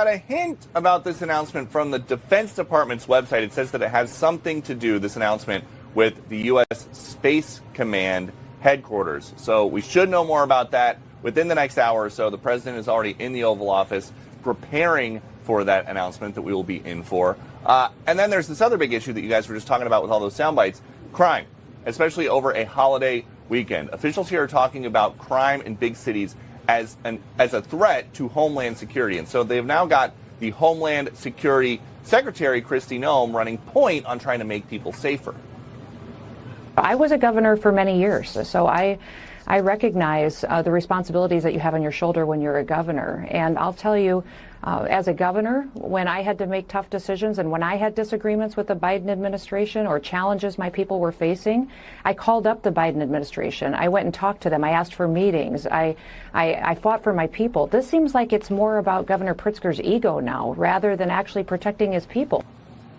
got a hint about this announcement from the Defense Department's website. It says that it has something to do, this announcement, with the U.S. Space Command headquarters. So we should know more about that within the next hour or so. The president is already in the Oval Office preparing for that announcement that we will be in for. And then there's this other big issue that you guys were just talking about with all those sound bites, crime, especially over a holiday weekend. Officials here are talking about crime in big cities as a threat to Homeland Security. And so they've now got the Homeland Security Secretary, Kristi Noem, running point on trying to make people safer. I was a governor for many years, so I recognize the responsibilities that you have on your shoulder when you're a governor. And I'll tell you, as a governor, when I had to make tough decisions and when I had disagreements with the Biden administration or challenges my people were facing, I called up the Biden administration. I went and talked to them. I asked for meetings. I fought for my people. This seems like it's more about Governor Pritzker's ego now rather than actually protecting his people.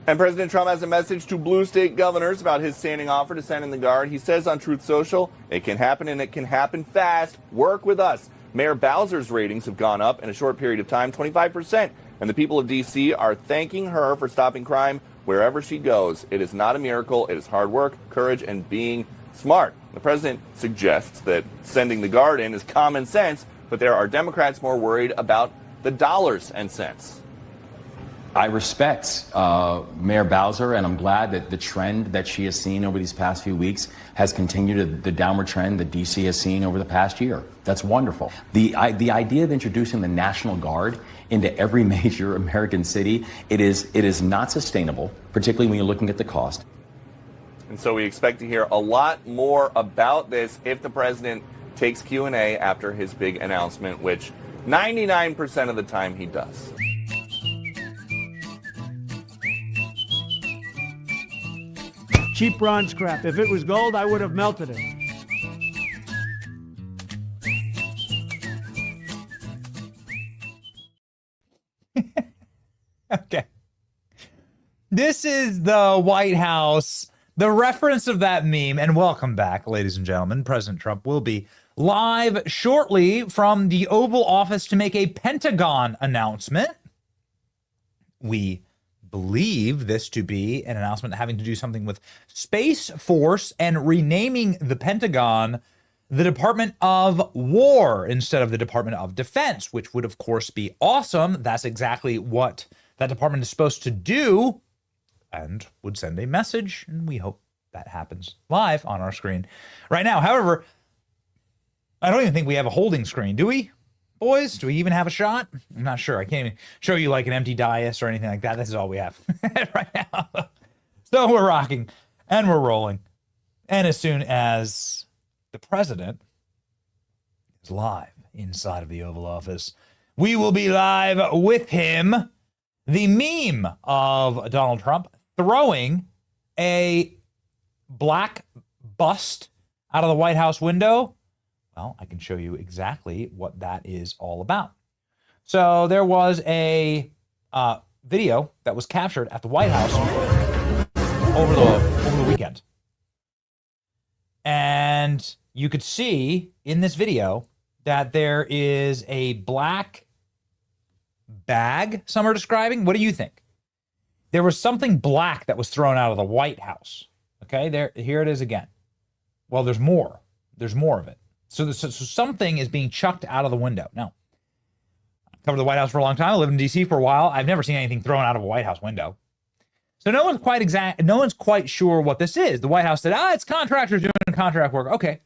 And President Trump has a message to blue state governors about his standing offer to send in the Guard. He says on Truth Social, it can happen and it can happen fast. Work with us. Mayor Bowser's ratings have gone up in a short period of time, 25%. And the people of D.C. are thanking her for stopping crime wherever she goes. It is not a miracle. It is hard work, courage, and being smart. The president suggests that sending the Guard in is common sense, but there are Democrats more worried about the dollars and cents. I respect Mayor Bowser, and I'm glad that the trend that she has seen over these past few weeks has continued the downward trend that D.C. has seen over the past year. That's wonderful. The idea of introducing the National Guard into every major American city, it is not sustainable, particularly when you're looking at the cost. And so we expect to hear a lot more about this if the president takes Q&A after his big announcement, which 99% of the time he does. Cheap bronze scrap. If it was gold, I would have melted it. Okay. This is the White House, the reference of that meme. And welcome back, ladies and gentlemen. President Trump will be live shortly from the Oval Office to make a Pentagon announcement. We believe this to be an announcement having to do something with Space Force and renaming the Pentagon the Department of War instead of the Department of Defense, which would, of course, be awesome. That's exactly what that department is supposed to do and would send a message. And we hope that happens live on our screen right now. However, I don't even think we have a holding screen, do we? Boys, do we even have a shot? I'm not sure. I can't even show you like an empty dais or anything like that. This is all we have right now. So we're rocking and we're rolling. And as soon as the president is live inside of the Oval Office, we will be live with him. The meme of Donald Trump throwing a black bust out of the White House window. Well, I can show you exactly what that is all about. So there was a video that was captured at the White House over the weekend. And you could see in this video that there is a black bag, some are describing. What do you think? There was something black that was thrown out of the White House. Okay, here it is again. Well, there's more. There's more of it. So something is being chucked out of the window. Now, I've covered the White House for a long time. I lived in D.C. for a while. I've never seen anything thrown out of a White House window. So no one's quite sure what this is. The White House said, it's contractors doing contract work. Okay.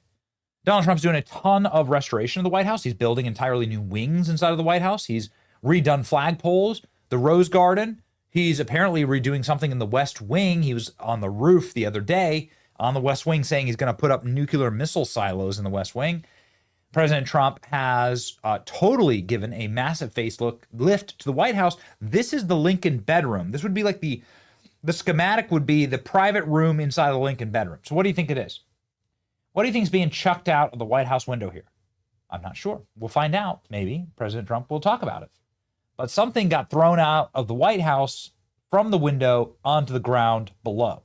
Donald Trump's doing a ton of restoration of the White House. He's building entirely new wings inside of the White House. He's redone flagpoles, the Rose Garden. He's apparently redoing something in the West Wing. He was on the roof the other day on the West Wing saying he's going to put up nuclear missile silos in the West Wing. President Trump has totally given a massive facelift to the White House. This is the Lincoln bedroom. This would be like the schematic would be the private room inside the Lincoln bedroom. So what do you think it is? What do you think is being chucked out of the White House window here? I'm not sure. We'll find out. Maybe President Trump will talk about it. But something got thrown out of the White House from the window onto the ground below.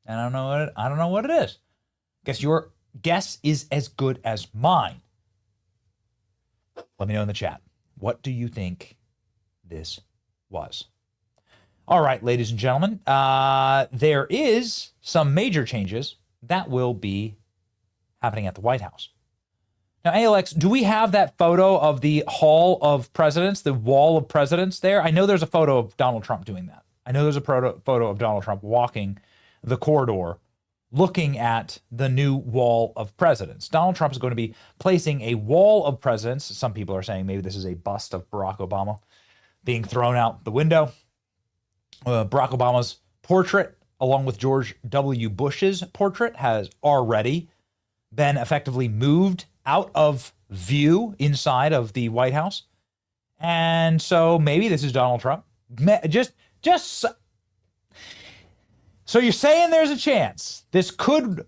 And I don't know what it is. Guess your guess is as good as mine. Let me know in the chat. What do you think this was. All right, ladies and gentlemen, there is some major changes that will be happening at the White House. Now, ALX, do we have that photo of the Hall of Presidents, the Wall of Presidents there? I know there's a photo of Donald Trump doing that. I know there's a photo of Donald Trump walking the corridor looking at the new Wall of Presidents. Donald Trump is going to be placing a Wall of Presidents. Some people are saying maybe this is a bust of Barack Obama being thrown out the window. Barack Obama's portrait, along with George W. Bush's portrait, has already been effectively moved out of view inside of the White House. And so maybe this is Donald Trump. So you're saying there's a chance this could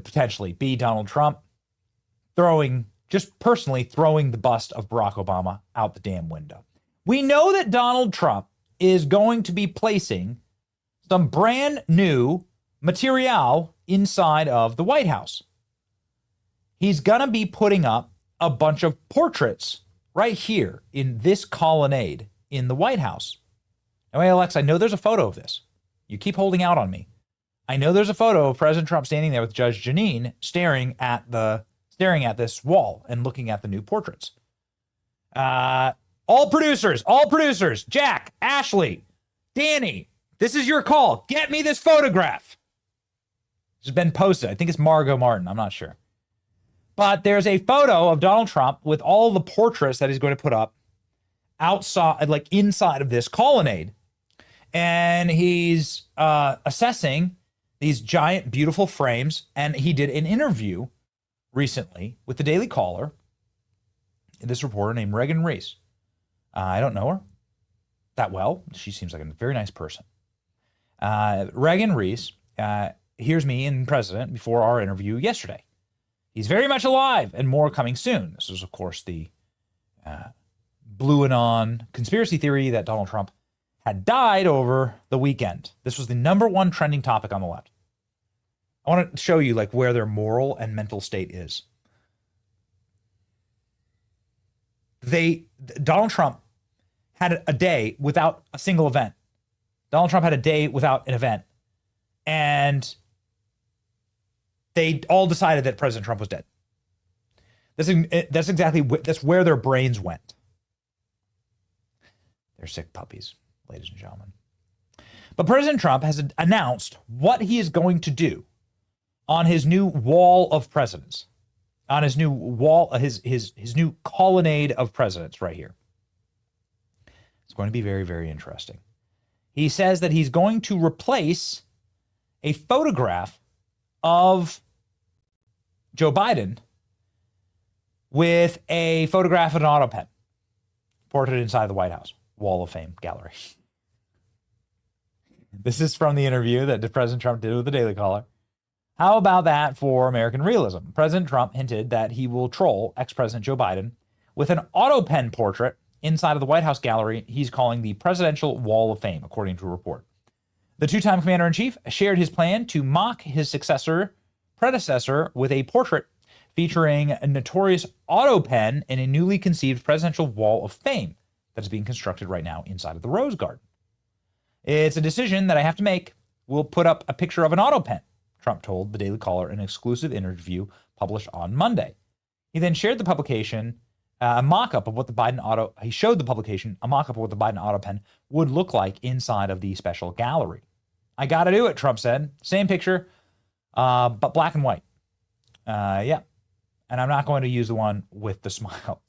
potentially be Donald Trump personally throwing the bust of Barack Obama out the damn window. We know that Donald Trump is going to be placing some brand new material inside of the White House. He's going to be putting up a bunch of portraits right here in this colonnade in the White House. Now, Alex, I know there's a photo of this. You keep holding out on me. I know there's a photo of President Trump standing there with Judge Jeanine staring at this wall and looking at the new portraits. All producers, Jack, Ashley, Danny, this is your call. Get me this photograph. It's been posted. I think it's Margot Martin. I'm not sure. But there's a photo of Donald Trump with all the portraits that he's going to put up outside, like inside of this colonnade. And he's assessing these giant, beautiful frames. And he did an interview recently with the Daily Caller, this reporter named Reagan Reese. I don't know her that well. She seems like a very nice person. Reagan Reese hears me and President before our interview yesterday. He's very much alive and more coming soon. This is, of course, the blue and on conspiracy theory that Donald Trump had died over the weekend. This was the #1 trending topic on the left. I want to show you like where their moral and mental state is. Donald Trump had a day without a single event. Donald Trump had a day without an event. And they all decided that President Trump was dead. That's where their brains went. They're sick puppies, ladies and gentlemen. But President Trump has announced what he is going to do on his new Wall of Presidents, on his new wall, his new colonnade of presidents right here. It's going to be very, very interesting. He says that he's going to replace a photograph of Joe Biden with a photograph of an Autopen portrait inside the White House Wall of Fame gallery. This is from the interview that President Trump did with the Daily Caller. How about that for American realism? President Trump hinted that he will troll ex-President Joe Biden with an Autopen portrait inside of the White House gallery he's calling the Presidential Wall of Fame, according to a report. The two-time commander-in-chief shared his plan to mock his predecessor with a portrait featuring a notorious Autopen in a newly conceived Presidential Wall of Fame that is being constructed right now inside of the Rose Garden. It's a decision that I have to make. We'll put up a picture of an Autopen, Trump told the Daily Caller in an exclusive interview published on Monday. He then shared the publication, a mock-up of what the Biden he showed the publication a mock-up of what the Biden Autopen would look like inside of the special gallery. I got to do it, Trump said. Same picture, but black and white. Yeah. And I'm not going to use the one with the smile.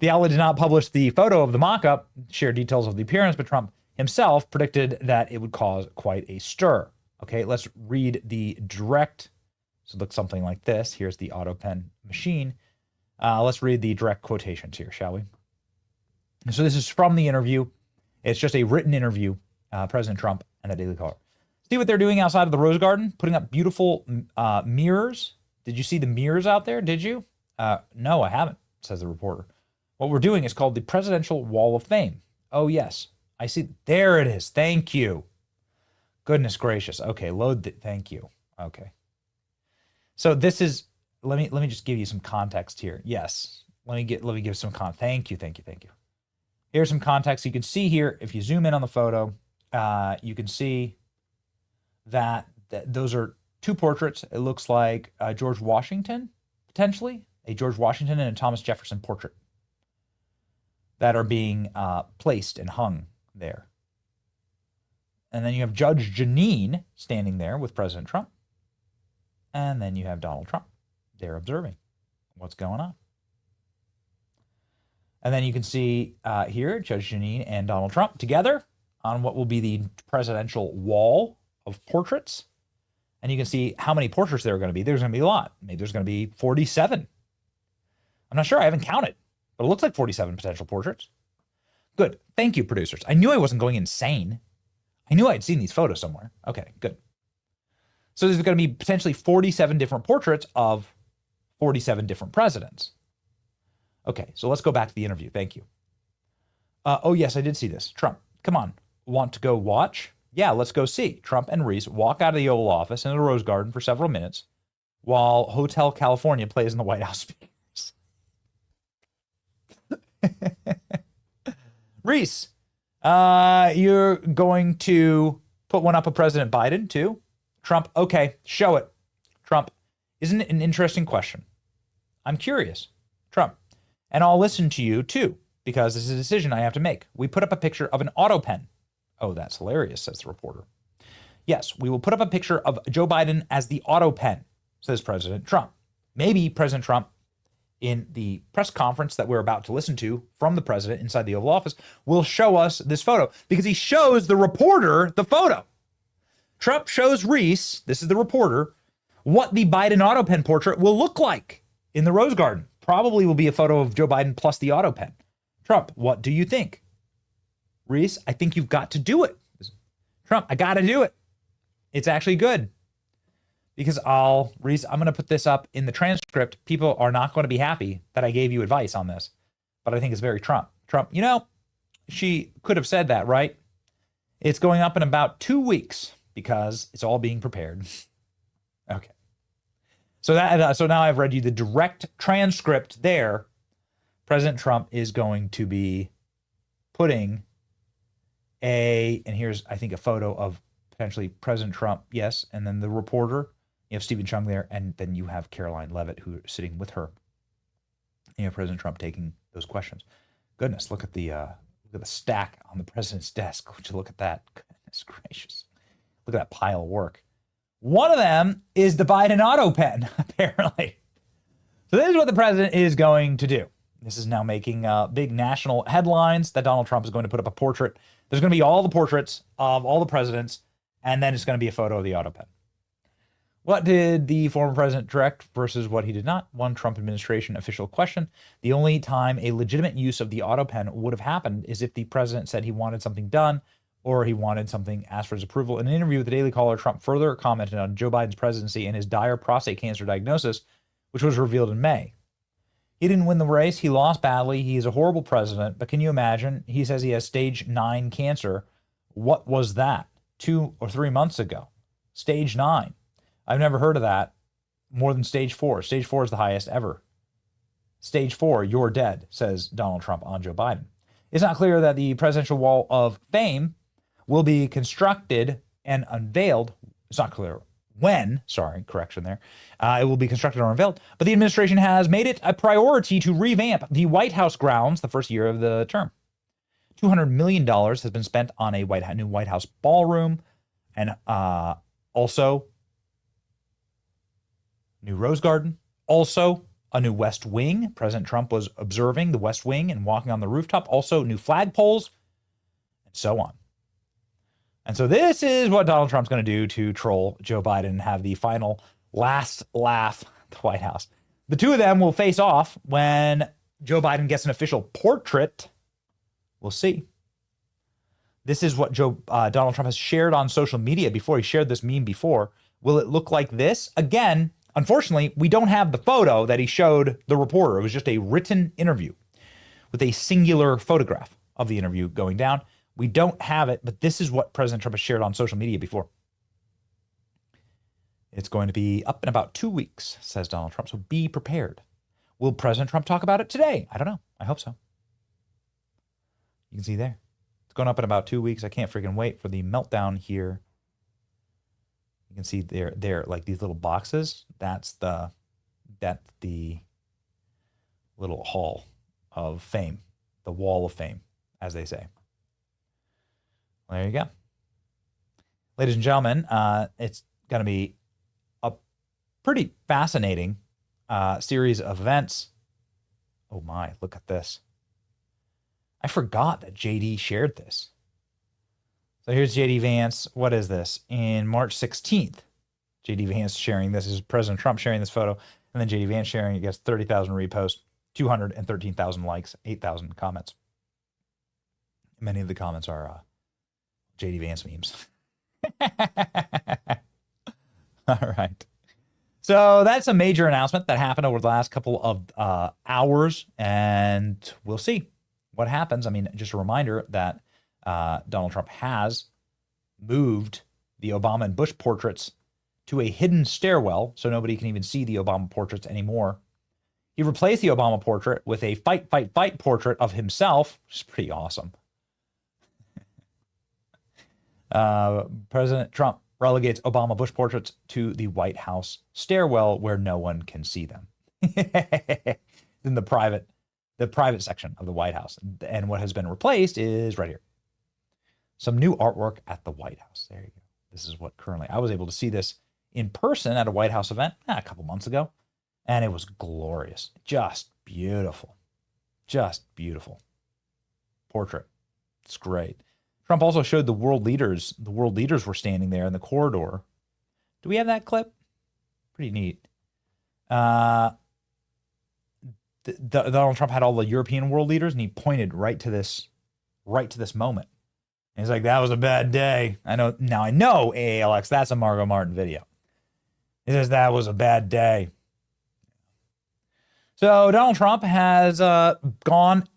The outlet did not publish the photo of the mock-up, share details of the appearance, but Trump himself predicted that it would cause quite a stir. Okay, let's read the direct. So it looks something like this. Here's the Autopen machine. Let's read the direct quotations here, shall we? So this is from the interview. It's just a written interview, President Trump and the Daily Caller. See what they're doing outside of the Rose Garden? Putting up beautiful mirrors. Did you see the mirrors out there? Did you? No, I haven't, says the reporter. What we're doing is called the Presidential Wall of Fame. Oh, yes. I see. There it is. Thank you. Goodness gracious. Okay, thank you. Okay. So this is, let me just give you some context here. Yes. Let me give some thank you. Here's some context. You can see here, if you zoom in on the photo, you can see that those are two portraits. It looks like George Washington, potentially, a George Washington and a Thomas Jefferson portrait that are being placed and hung there. And then you have Judge Jeanine standing there with President Trump. And then you have Donald Trump there observing what's going on. And then you can see here Judge Jeanine and Donald Trump together on what will be the presidential wall of portraits. And you can see how many portraits there are going to be. There's going to be a lot. Maybe there's going to be 47. I'm not sure. I haven't counted, but it looks like 47 potential portraits. Good. Thank you, producers. I knew I wasn't going insane. I knew I'd seen these photos somewhere. Okay, good. So there's going to be potentially 47 different portraits of 47 different presidents. Okay, so let's go back to the interview. Thank you. Oh, yes, I did see this. Trump, come on. Want to go watch? Yeah, let's go see. Trump and Reese walk out of the Oval Office into the Rose Garden for several minutes while Hotel California plays in the White House speakers. Reese, you're going to put one up of President Biden, too? Trump, okay, show it. Trump, isn't it an interesting question? I'm curious. Trump, and I'll listen to you, too, because this is a decision I have to make. We put up a picture of an Autopen. Oh, that's hilarious, says the reporter. Yes, we will put up a picture of Joe Biden as the Autopen, says President Trump. Maybe President Trump, in the press conference that we're about to listen to from the president inside the Oval Office, will show us this photo because he shows the reporter the photo. Trump shows Reese, this is the reporter, what the Biden Autopen portrait will look like in the Rose Garden. Probably will be a photo of Joe Biden plus the Autopen. Trump, what do you think? Reese, I think you've got to do it. Trump, I got to do it. It's actually good. Because Reese, I'm going to put this up in the transcript. People are not going to be happy that I gave you advice on this. But I think it's very Trump. Trump, you know, she could have said that, right? It's going up in about 2 weeks because it's all being prepared. Okay. So now I've read you the direct transcript there. President Trump is going to be putting and here's, I think, a photo of potentially President Trump, yes, and then the reporter. You have Stephen Chung there, and then you have Caroline Leavitt, who is sitting with her. And you have President Trump taking those questions. Goodness, look at the stack on the president's desk. Would you look at that? Goodness gracious. Look at that pile of work. One of them is the Biden Autopen, apparently. So this is what the president is going to do. This is now making big national headlines that Donald Trump is going to put up a portrait. There's going to be all the portraits of all the presidents, and then it's going to be a photo of the Autopen. What did the former president direct versus what he did not? One Trump administration official question. The only time a legitimate use of the Autopen would have happened is if the president said he wanted something done or he wanted something, asked for his approval. In an interview with the Daily Caller, Trump further commented on Joe Biden's presidency and his dire prostate cancer diagnosis, which was revealed in May. He didn't win the race. He lost badly. He is a horrible president. But can you imagine? He says he has stage 9 cancer. What was that? 2 or 3 months ago. Stage 9. I've never heard of that more than stage 4. Stage 4 is the highest ever. Stage 4, you're dead, says Donald Trump on Joe Biden. It's not clear that the presidential wall of fame will be constructed and unveiled. It's not clear when, correction there. It will be constructed or unveiled. But the administration has made it a priority to revamp the White House grounds the first year of the term. $200 million has been spent on a new White House ballroom and also new Rose Garden, also a new West Wing. President Trump was observing the West Wing and walking on the rooftop. Also new flagpoles, and so on. And so this is what Donald Trump's going to do to troll Joe Biden and have the final last laugh at the White House. The two of them will face off when Joe Biden gets an official portrait. We'll see. This is what Donald Trump has shared on social media before. He shared this meme before. Will it look like this? Again, unfortunately, we don't have the photo that he showed the reporter. It was just a written interview with a singular photograph of the interview going down. We don't have it, but this is what President Trump has shared on social media before. It's going to be up in about 2 weeks, says Donald Trump, so be prepared. Will President Trump talk about it today? I don't know. I hope so. You can see there. It's going up in about 2 weeks. I can't freaking wait for the meltdown here. You can see there, like these little boxes. That's the little hall of fame, the wall of fame, as they say. Well, there you go. Ladies and gentlemen, it's going to be a pretty fascinating series of events. Oh my, look at this. I forgot that JD shared this. So here's JD Vance. What is this? In March 16th, JD Vance sharing this. This is President Trump sharing this photo. And then JD Vance sharing it gets 30,000 reposts, 213,000 likes, 8,000 comments. Many of the comments are JD Vance memes. All right. So that's a major announcement that happened over the last couple of hours, and we'll see what happens. I mean, just a reminder that Donald Trump has moved the Obama and Bush portraits to a hidden stairwell, so nobody can even see the Obama portraits anymore. He replaced the Obama portrait with a fight, fight, fight portrait of himself, which is pretty awesome. President Trump relegates Obama Bush portraits to the White House stairwell where no one can see them. In the private section of the White House. And what has been replaced is right here. Some new artwork at the White House. There you go. This is what currently, I was able to see this in person at a White House event a couple months ago. And it was glorious. Just beautiful. Just beautiful. Portrait. It's great. Trump also showed the world leaders. The world leaders were standing there in the corridor. Do we have that clip? Pretty neat. Donald Trump had all the European world leaders, and he pointed right to this moment. And he's like, "That was a bad day." I know AALX. That's a Margot Martin video. He says that was a bad day. So Donald Trump has gone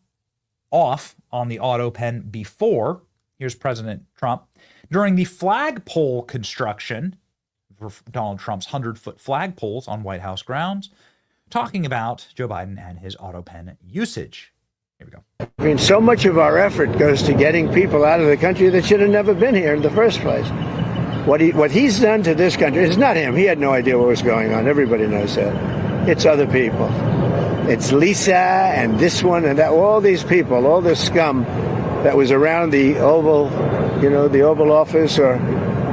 off on the Autopen before. Here's President Trump during the flagpole construction for Donald Trump's 100-foot flagpoles on White House grounds, talking about Joe Biden and his Autopen usage. Here we go. I mean, so much of our effort goes to getting people out of the country that should have never been here in the first place. What he's done to this country, it's not him. He had no idea what was going on. Everybody knows that. It's other people. It's Lisa and this one and that. All these people, all this scum that was around the Oval, the Oval Office or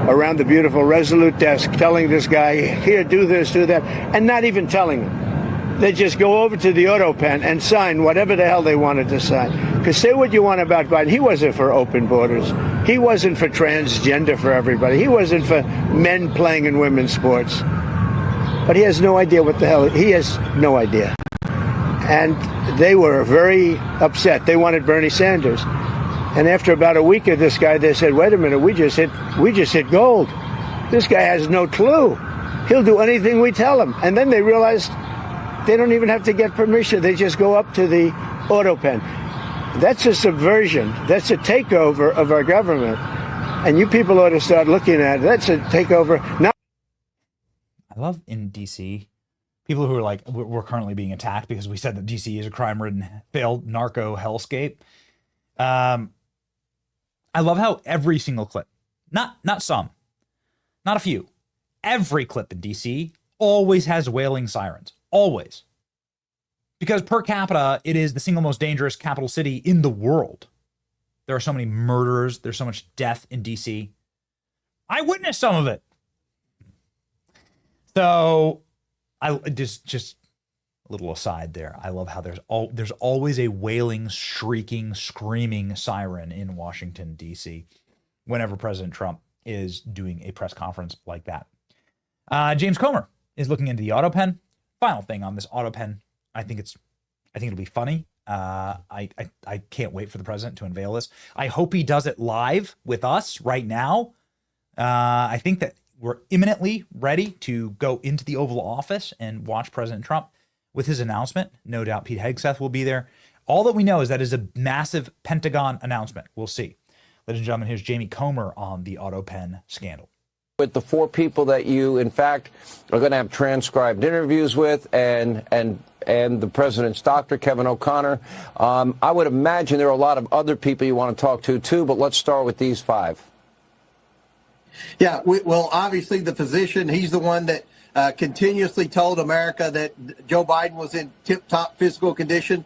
around the beautiful Resolute desk telling this guy, here, do this, do that, and not even telling him. They just go over to the Autopen and sign whatever the hell they wanted to sign. Because say what you want about Biden. He wasn't for open borders. He wasn't for transgender for everybody. He wasn't for men playing in women's sports. But he has no idea what the hell. He has no idea. And they were very upset. They wanted Bernie Sanders. And after about a week of this guy, they said, wait a minute, we just hit gold. This guy has no clue. He'll do anything we tell him. And then they realized they don't even have to get permission. They just go up to the Autopen. That's a subversion. That's a takeover of our government. And you people ought to start looking at it. That's a takeover. Now, I love in D.C. people who are like, we're currently being attacked because we said that D.C. is a crime-ridden, failed narco hellscape. I love how every single clip, not some, not a few, every clip in DC always has wailing sirens. Always. Because per capita, it is the single most dangerous capital city in the world. There are so many murders. There's so much death in DC. I witnessed some of it. So I just a little aside there. I love how there's always a wailing, shrieking, screaming siren in Washington, D.C. whenever President Trump is doing a press conference like that. James Comer is looking into the Autopen. Final thing on this Autopen. I think it'll be funny. I can't wait for the president to unveil this. I hope he does it live with us right now. I think that we're imminently ready to go into the Oval Office and watch President Trump with his announcement. No doubt Pete Hegseth will be there. All that we know is that is a massive Pentagon announcement. We'll see. Ladies and gentlemen, here's Jamie Comer on the Autopen scandal. With the 4 people that you, in fact, are going to have transcribed interviews with and and the president's doctor, Kevin O'Connor. I would imagine there are a lot of other people you want to talk to, too, but let's start with these 5. Yeah, well, obviously the physician, he's the one that continuously told America that Joe Biden was in tip-top physical condition.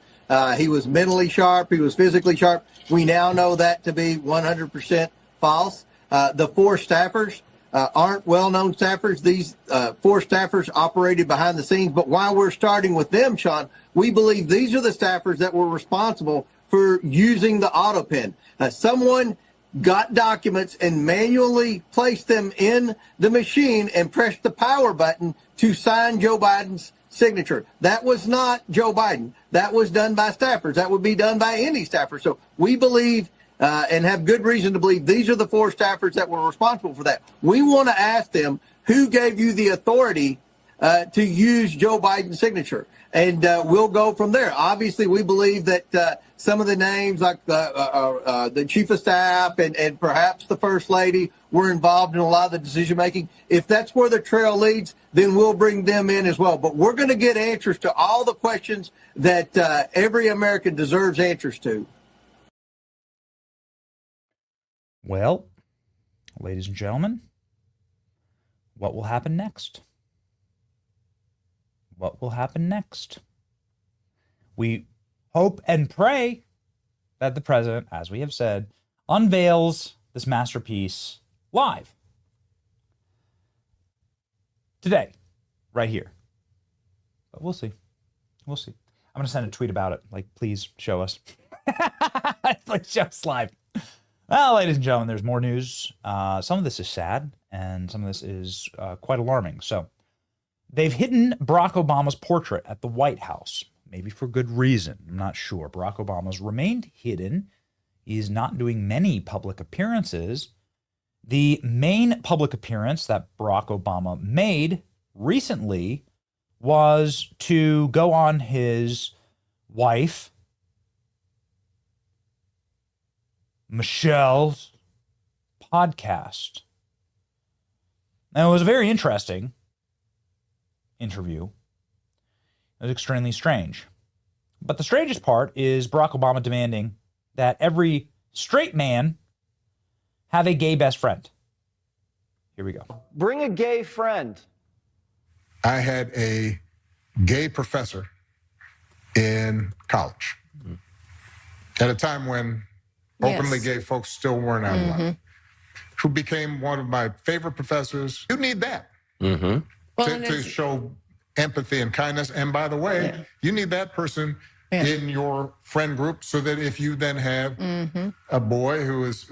He was mentally sharp. He was physically sharp. We now know that to be 100% false. The 4 staffers aren't well-known staffers. These 4 staffers operated behind the scenes. But while we're starting with them, Sean, we believe these are the staffers that were responsible for using the Autopen. Someone got documents and manually placed them in the machine and pressed the power button to sign Joe Biden's signature. That was not Joe Biden. That was done by staffers. That would be done by any staffer. So we believe and have good reason to believe these are the 4 staffers that were responsible for that. We want to ask them, who gave you the authority to use Joe Biden's signature? And we'll go from there. Obviously, we believe that some of the names like the chief of staff and perhaps the first lady were involved in a lot of the decision making. If that's where the trail leads, then we'll bring them in as well. But we're going to get answers to all the questions that every American deserves answers to. Well, ladies and gentlemen, what will happen next? What will happen next? We hope and pray that the president, as we have said, unveils this masterpiece live today, right here. But we'll see. We'll see. I'm going to send a tweet about it. Like, please show us. Like, show us live. Well, ladies and gentlemen, there's more news. Some of this is sad, and some of this is quite alarming. So, they've hidden Barack Obama's portrait at the White House, maybe for good reason. I'm not sure. Barack Obama's remained hidden. He's not doing many public appearances. The main public appearance that Barack Obama made recently was to go on his wife, Michelle's podcast. Now, it was very interesting interview. It was extremely strange. But the strangest part is Barack Obama demanding that every straight man have a gay best friend. Here we go. Bring a gay friend. I had a gay professor in college at a time when openly gay folks still weren't outlawed, who became one of my favorite professors. You need that. To show empathy and kindness. And by the way, you need that person in your friend group so that if you then have a boy who's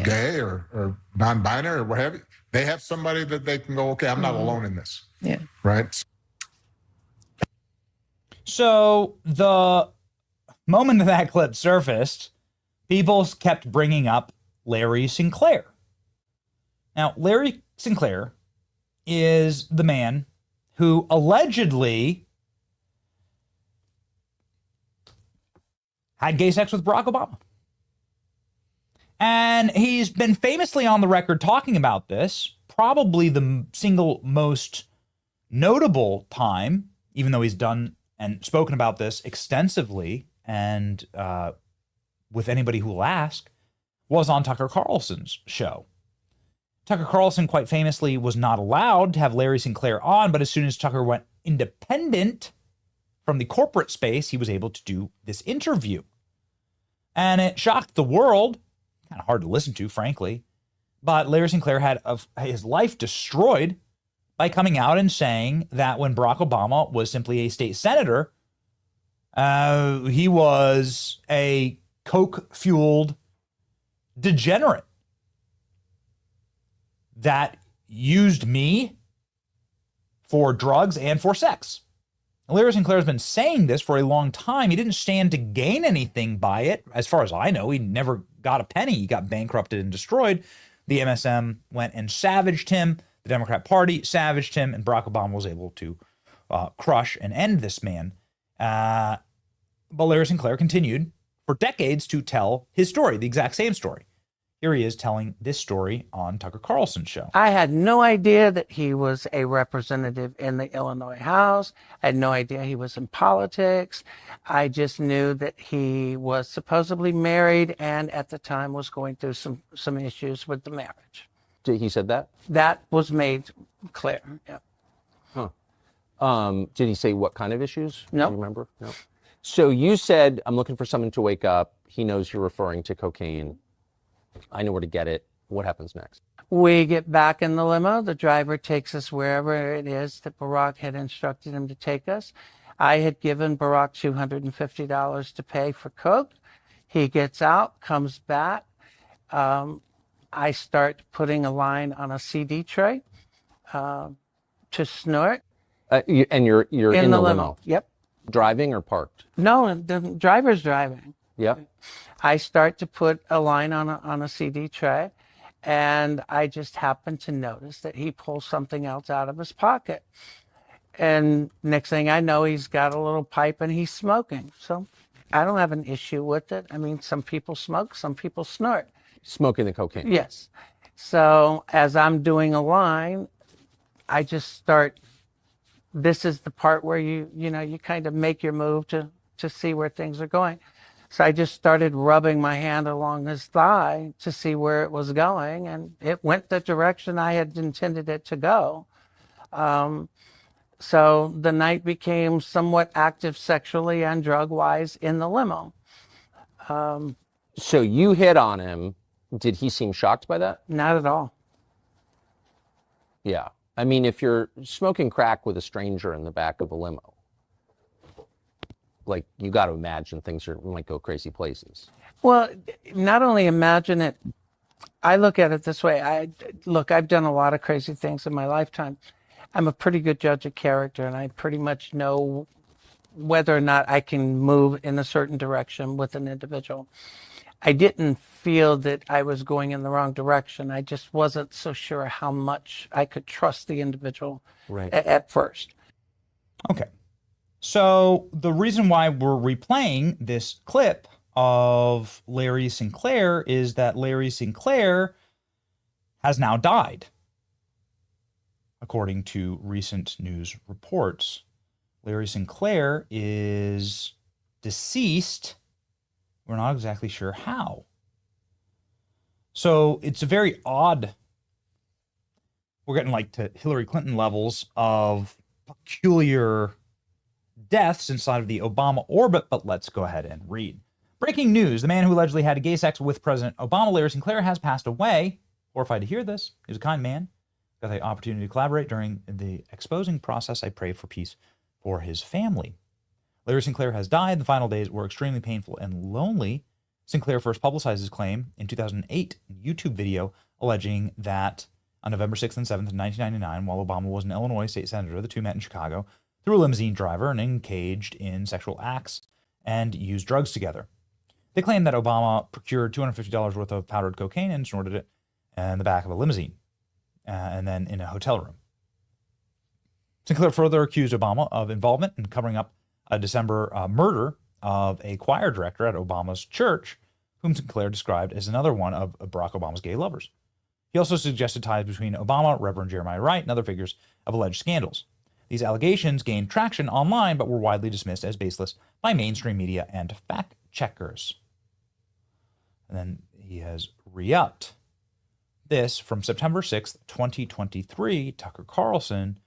gay or non-binary or what have you, they have somebody that they can go, okay, I'm not alone in this. Yeah. Right? So the moment that clip surfaced, people kept bringing up Larry Sinclair. Now, Larry Sinclair is the man who allegedly had gay sex with Barack Obama. And he's been famously on the record talking about this, probably the single most notable time, even though he's done and spoken about this extensively and with anybody who will ask, was on Tucker Carlson's show. Tucker Carlson, quite famously, was not allowed to have Larry Sinclair on, but as soon as Tucker went independent from the corporate space, he was able to do this interview. And it shocked the world. Kind of hard to listen to, frankly. But Larry Sinclair had his life destroyed by coming out and saying that when Barack Obama was simply a state senator, he was a coke-fueled degenerate that used me for drugs and for sex. Larry Sinclair has been saying this for a long time. He didn't stand to gain anything by it. As far as I know, he never got a penny. He got bankrupted and destroyed. The MSM went and savaged him. The Democrat Party savaged him, and Barack Obama was able to crush and end this man. But Larry Sinclair continued for decades to tell his story, the exact same story. Here he is telling this story on Tucker Carlson's show. I had no idea that he was a representative in the Illinois House. I had no idea he was in politics. I just knew that he was supposedly married and at the time was going through some issues with the marriage. He said that? That was made clear, yeah. Did he say what kind of issues? No. Do you remember? No. So you said, I'm looking for someone to wake up. He knows you're referring to cocaine. I know where to get it. What happens next? We get back in the limo. The driver takes us wherever it is that Barack had instructed him to take us. I had given Barack $250 to pay for coke. He gets out, comes back. I start putting a line on a CD tray to snort. And you're in the limo? Yep. Driving or parked? No, the driver's driving. Yep. I start to put a line on a CD tray, and I just happen to notice that he pulls something else out of his pocket. And next thing I know, he's got a little pipe and he's smoking. So I don't have an issue with it. I mean, some people smoke, some people snort. Smoking the cocaine? Yes. So as I'm doing a line, I just start, this is the part where you kind of make your move to see where things are going. So I just started rubbing my hand along his thigh to see where it was going, and it went the direction I had intended it to go. So the night became somewhat active sexually and drug-wise in the limo. So you hit on him. Did he seem shocked by that? Not at all. Yeah. I mean, if you're smoking crack with a stranger in the back of a limo, like, you got to imagine things might go crazy places. Well, not only imagine it, I look at it this way. I've done a lot of crazy things in my lifetime. I'm a pretty good judge of character, and I pretty much know whether or not I can move in a certain direction with an individual. I didn't feel that I was going in the wrong direction. I just wasn't so sure how much I could trust the individual at first. Okay. So the reason why we're replaying this clip of Larry Sinclair is that Larry Sinclair has now died. According to recent news reports, Larry Sinclair is deceased. We're not exactly sure how. So it's a very odd. We're getting like to Hillary Clinton levels of peculiar deaths inside of the Obama orbit, but let's go ahead and read. Breaking news. The man who allegedly had gay sex with President Obama, Larry Sinclair, has passed away. Horrified to hear this. He was a kind man. Got the opportunity to collaborate during the exposing process. I pray for peace for his family. Larry Sinclair has died. The final days were extremely painful and lonely. Sinclair first publicized his claim in 2008 in a YouTube video alleging that on November 6th and 7th, 1999, while Obama was an Illinois state senator, the two met in Chicago through a limousine driver and engaged in sexual acts and used drugs together. They claimed that Obama procured $250 worth of powdered cocaine and snorted it in the back of a limousine and then in a hotel room. Sinclair further accused Obama of involvement in covering up a December murder of a choir director at Obama's church, whom Sinclair described as another one of Barack Obama's gay lovers. He also suggested ties between Obama, Reverend Jeremiah Wright, and other figures of alleged scandals. These allegations gained traction online, but were widely dismissed as baseless by mainstream media and fact checkers. And then he has re-upped this from September 6th, 2023, Tucker Carlson,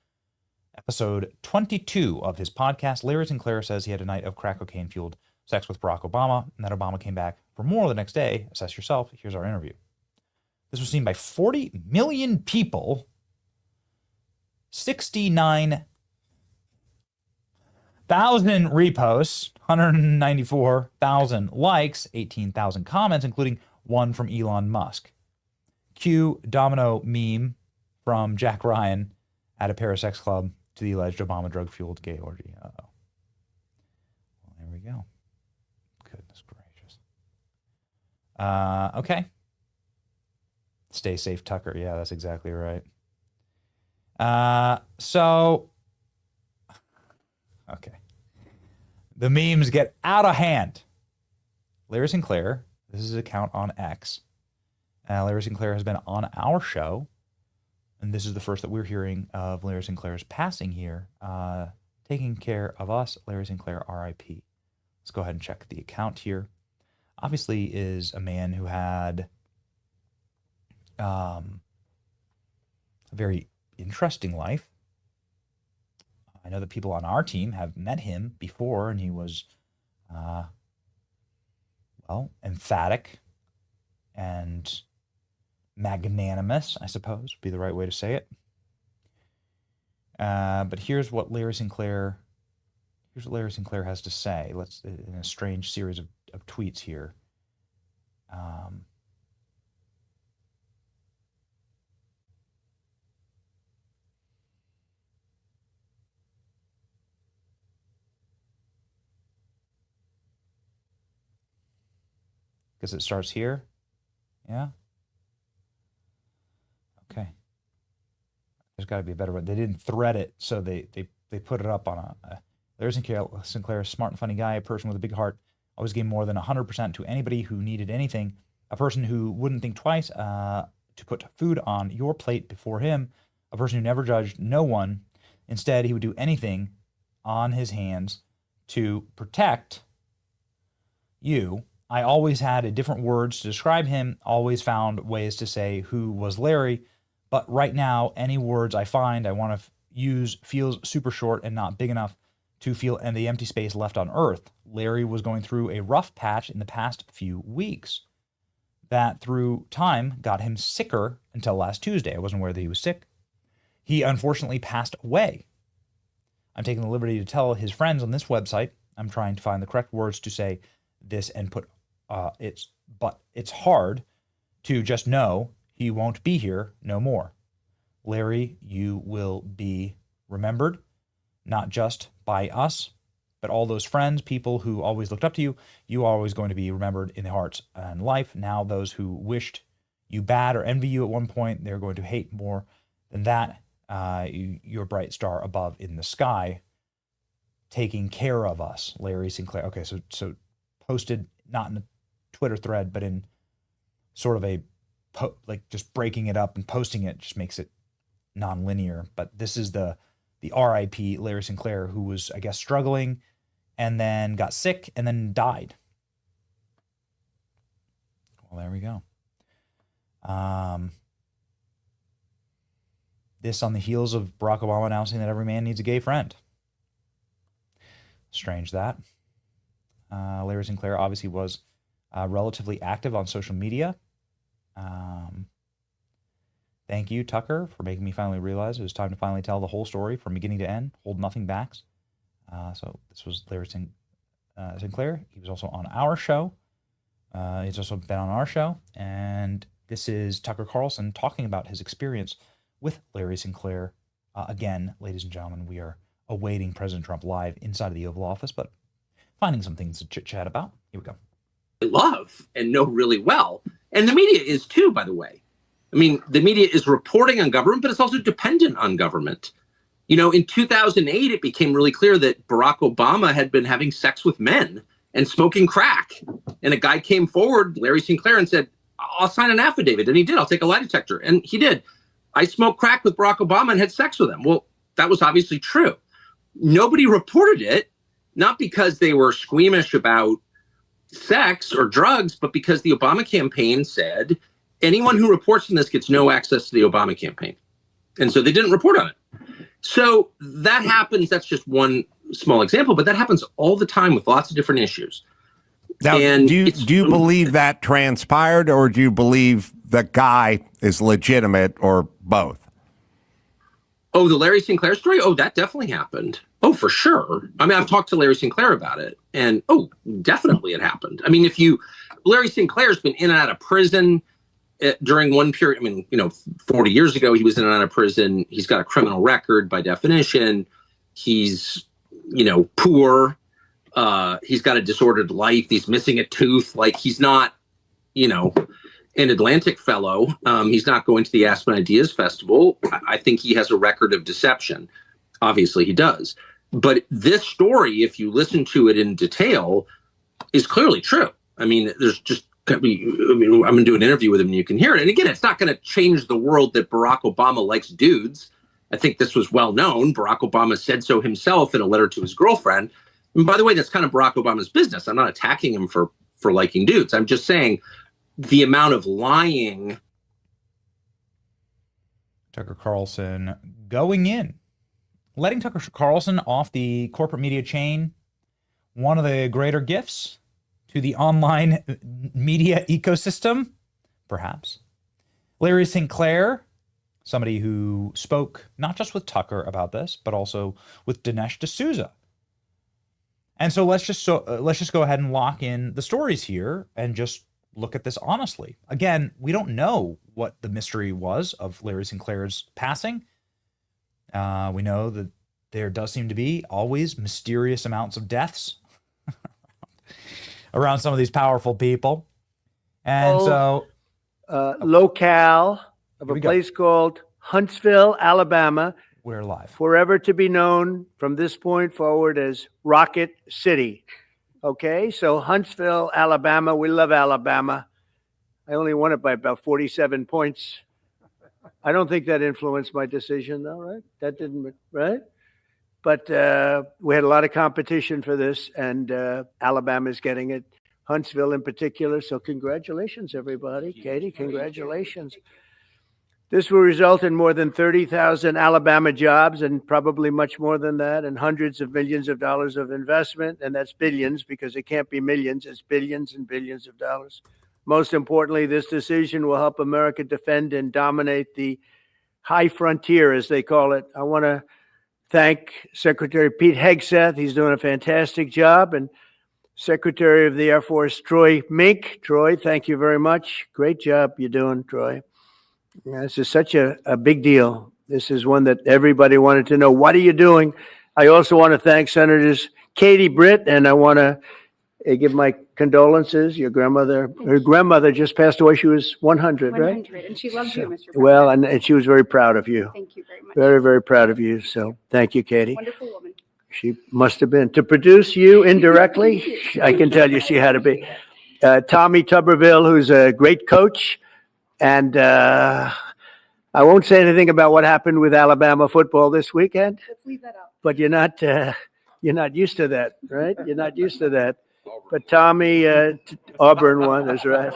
episode 22 of his podcast. Larry Sinclair says he had a night of crack cocaine-fueled sex with Barack Obama, and that Obama came back for more the next day. Assess yourself. Here's our interview. This was seen by 40 million people, 69,000 reposts, 194,000 likes, 18,000 comments, including one from Elon Musk. Cue domino meme from Jack Ryan at a Parasex club to the alleged Obama drug-fueled gay orgy. Uh-oh. Well, there we go. Goodness gracious. Okay. Stay safe, Tucker. Yeah, that's exactly right. Okay. The memes get out of hand. Larry Sinclair, this is his account on X, Larry Sinclair has been on our show, and this is the first that we're hearing of Larry Sinclair's passing here. Taking care of us, Larry Sinclair, R.I.P. Let's go ahead and check the account here. Obviously is a man who had a very interesting life. I know that people on our team have met him before, and he was, emphatic and magnanimous, I suppose, would be the right way to say it. But here's what Larry Sinclair has to say. Let's, in a strange series of tweets here. Because it starts here. Yeah. Okay. There's got to be a better way. They didn't thread it, so they put it up on a. Larry Sinclair, smart and funny guy, a person with a big heart, always gave more than 100% to anybody who needed anything. A person who wouldn't think twice to put food on your plate before him. A person who never judged no one. Instead, he would do anything on his hands to protect you. I always had different words to describe him, always found ways to say who was Larry. But right now, any words I find I want to use feels super short and not big enough to feel and the empty space left on Earth. Larry was going through a rough patch in the past few weeks that through time got him sicker until last Tuesday. I wasn't aware that he was sick. He unfortunately passed away. I'm taking the liberty to tell his friends on this website. I'm trying to find the correct words to say this and put but it's hard to just know he won't be here no more. Larry, you will be remembered, not just by us, but all those friends, people who always looked up to you. You are always going to be remembered in the hearts and life. Now those who wished you bad or envy you at one point, they're going to hate more than that. Your bright star above in the sky, taking care of us, Larry Sinclair. Okay, so posted not in a Twitter thread, but in sort of a just breaking it up and posting it just makes it non-linear. But this is the R.I.P. Larry Sinclair, who was, I guess, struggling and then got sick and then died. Well, there we go. This on the heels of Barack Obama announcing that every man needs a gay friend. Strange that. Larry Sinclair obviously was relatively active on social media. Thank you, Tucker, for making me finally realize it was time to finally tell the whole story from beginning to end, hold nothing back. So this was Larry Sinclair. He was also on our show. He's also been on our show. And this is Tucker Carlson talking about his experience with Larry Sinclair. Again, ladies and gentlemen, we are awaiting President Trump live inside of the Oval Office, but finding some things to chit-chat about. Here we go. Love and know really well. And the media is too, by the way. I mean, the media is reporting on government, but it's also dependent on government. You know, in 2008, it became really clear that Barack Obama had been having sex with men and smoking crack. And a guy came forward, Larry Sinclair, and said, I'll sign an affidavit. And he did. I'll take a lie detector. And he did. I smoked crack with Barack Obama and had sex with him. Well, that was obviously true. Nobody reported it, not because they were squeamish about sex or drugs, but because the Obama campaign said anyone who reports on this gets no access to the Obama campaign. And so they didn't report on it. So that happens. That's just one small example, but that happens all the time with lots of different issues. Now, do you believe that transpired, or do you believe the guy is legitimate, or both? Oh, the Larry Sinclair story? Oh, that definitely happened. Oh, for sure. I mean, I've talked to Larry Sinclair about it, and definitely it happened. I mean, Larry Sinclair's been in and out of prison during one period. I mean, 40 years ago, he was in and out of prison. He's got a criminal record by definition. He's, poor. He's got a disordered life. He's missing a tooth. Like, he's not, an Atlantic fellow. He's not going to the Aspen Ideas Festival. I think he has a record of deception. Obviously, he does. But this story, if you listen to it in detail, is clearly true. I mean, there's just I'm going to do an interview with him and you can hear it. And again, it's not going to change the world that Barack Obama likes dudes. I think this was well known. Barack Obama said so himself in a letter to his girlfriend. And by the way, that's kind of Barack Obama's business. I'm not attacking him for liking dudes. I'm just saying the amount of lying. Tucker Carlson going in, letting Tucker Carlson off the corporate media chain, one of the greater gifts to the online media ecosystem, perhaps. Larry Sinclair, somebody who spoke not just with Tucker about this, but also with Dinesh D'Souza. And so let's just go ahead and lock in the stories here and just look at this honestly. Again, we don't know what the mystery was of Larry Sinclair's passing. We know that there does seem to be always mysterious amounts of deaths around some of these powerful people. And locale of a place called Huntsville, Alabama. We're live. Forever to be known from this point forward as Rocket City. Okay, so Huntsville, Alabama. We love Alabama. I only won it by about 47 points. I don't think that influenced my decision, though, right? That didn't, right? But we had a lot of competition for this, and Alabama's getting it. Huntsville in particular. So congratulations, everybody. Katie, congratulations. This will result in more than 30,000 Alabama jobs and probably much more than that, and hundreds of millions of dollars of investment. And that's billions, because it can't be millions. It's billions and billions of dollars. Most importantly, this decision will help America defend and dominate the high frontier, as they call it. I want to thank Secretary Pete Hegseth. He's doing a fantastic job. And Secretary of the Air Force, Troy Mink. Troy, thank you very much. Great job you're doing, Troy. This is such a big deal. This is one that everybody wanted to know. What are you doing? I also want to thank Senators Katie Britt, and I want to give my condolences. Your grandmother, her grandmother just passed away. She was 100, right? 100, and she loves you, Mr. President. Well, and she was very proud of you. Thank you very much. Very, very proud of you. So thank you, Katie. Wonderful woman. She must have been. To produce you indirectly, I can tell you she had to be. Tommy Tuberville, who's a great coach. And I won't say anything about what happened with Alabama football this weekend. Let's leave that out. But you're not used to that, right? You're not used to that. But Tommy, Auburn won, that's right.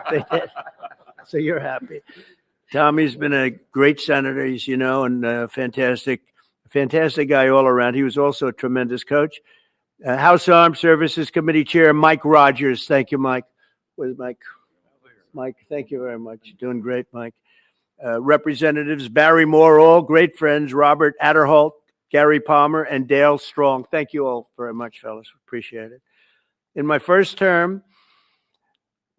They did. So you're happy. Tommy's been a great senator, as you know, and a fantastic guy all around. He was also a tremendous coach. House Armed Services Committee Chair Mike Rogers. Thank you, Mike. Where's Mike? Mike, thank you very much. You're doing great, Mike. Representatives Barry Moore, all great friends, Robert Adderholt, Gary Palmer, and Dale Strong. Thank you all very much, fellas. Appreciate it. In my first term,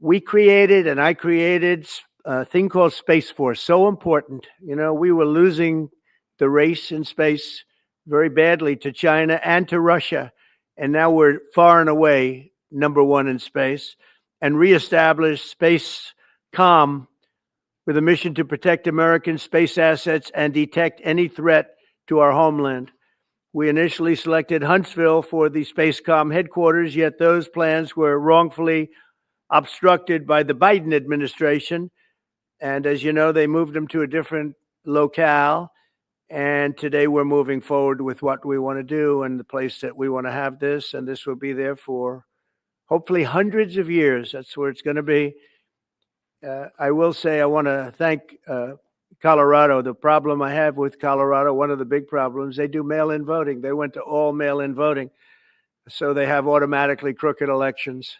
I created a thing called Space Force. So important. You know, we were losing the race in space very badly to China and to Russia. And now we're far and away #1 in space. And reestablish Space Com with a mission to protect American space assets and detect any threat to our homeland. We initially selected Huntsville for the Space Com headquarters, yet those plans were wrongfully obstructed by the Biden administration. And as you know, they moved them to a different locale. And today we're moving forward with what we want to do and the place that we want to have this. And this will be there for hopefully hundreds of years. That's where it's going to be. I will say I want to thank Colorado. The problem I have with Colorado, one of the big problems, they do mail-in voting. They went to all mail-in voting. So they have automatically crooked elections.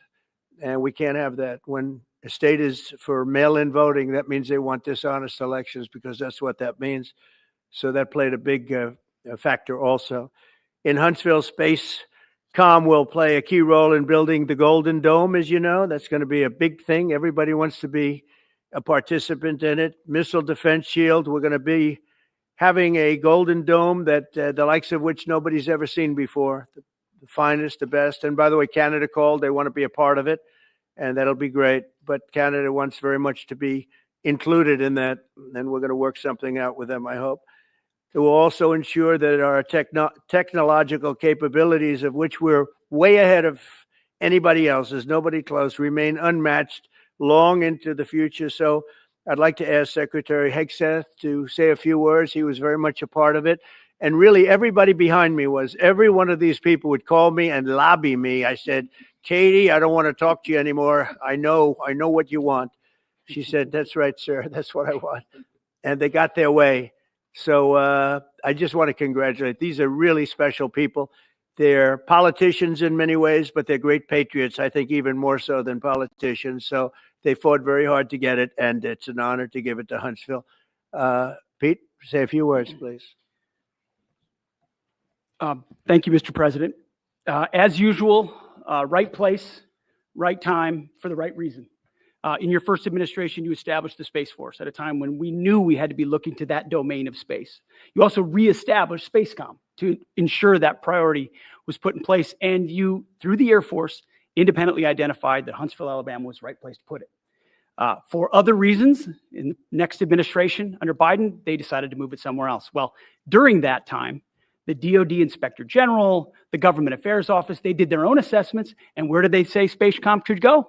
And we can't have that. When a state is for mail-in voting, that means they want dishonest elections, because that's what that means. So that played a big factor also. In Huntsville, Space Com will play a key role in building the Golden Dome, as you know. That's going to be a big thing. Everybody wants to be a participant in it. Missile Defense Shield, we're going to be having a Golden Dome that the likes of which nobody's ever seen before. The finest, the best. And by the way, Canada called. They want to be a part of it, and that'll be great. But Canada wants very much to be included in that, and we're going to work something out with them, I hope. It will also ensure that our technological capabilities, of which we're way ahead of anybody else, there's nobody close, remain unmatched long into the future. So I'd like to ask Secretary Hegseth to say a few words. He was very much a part of it. And really, everybody behind me was. Every one of these people would call me and lobby me. I said, Katie, I don't want to talk to you anymore. I know what you want. She said, that's right, sir. That's what I want. And they got their way. So I just want to congratulate. These are really special people. They're politicians in many ways, but they're great patriots, I think even more so than politicians. So they fought very hard to get it, and it's an honor to give it to Huntsville. Pete, say a few words, please. Thank you, Mr. President. As usual, right place, right time, for the right reason. In your first administration, you established the Space Force at a time when we knew we had to be looking to that domain of space. You also reestablished SpaceCom to ensure that priority was put in place, and you, through the Air Force, independently identified that Huntsville, Alabama was the right place to put it. For other reasons, in the next administration under Biden, they decided to move it somewhere else. Well, during that time, the DoD Inspector General, the Government Affairs Office, they did their own assessments, and where did they say SpaceCom should go?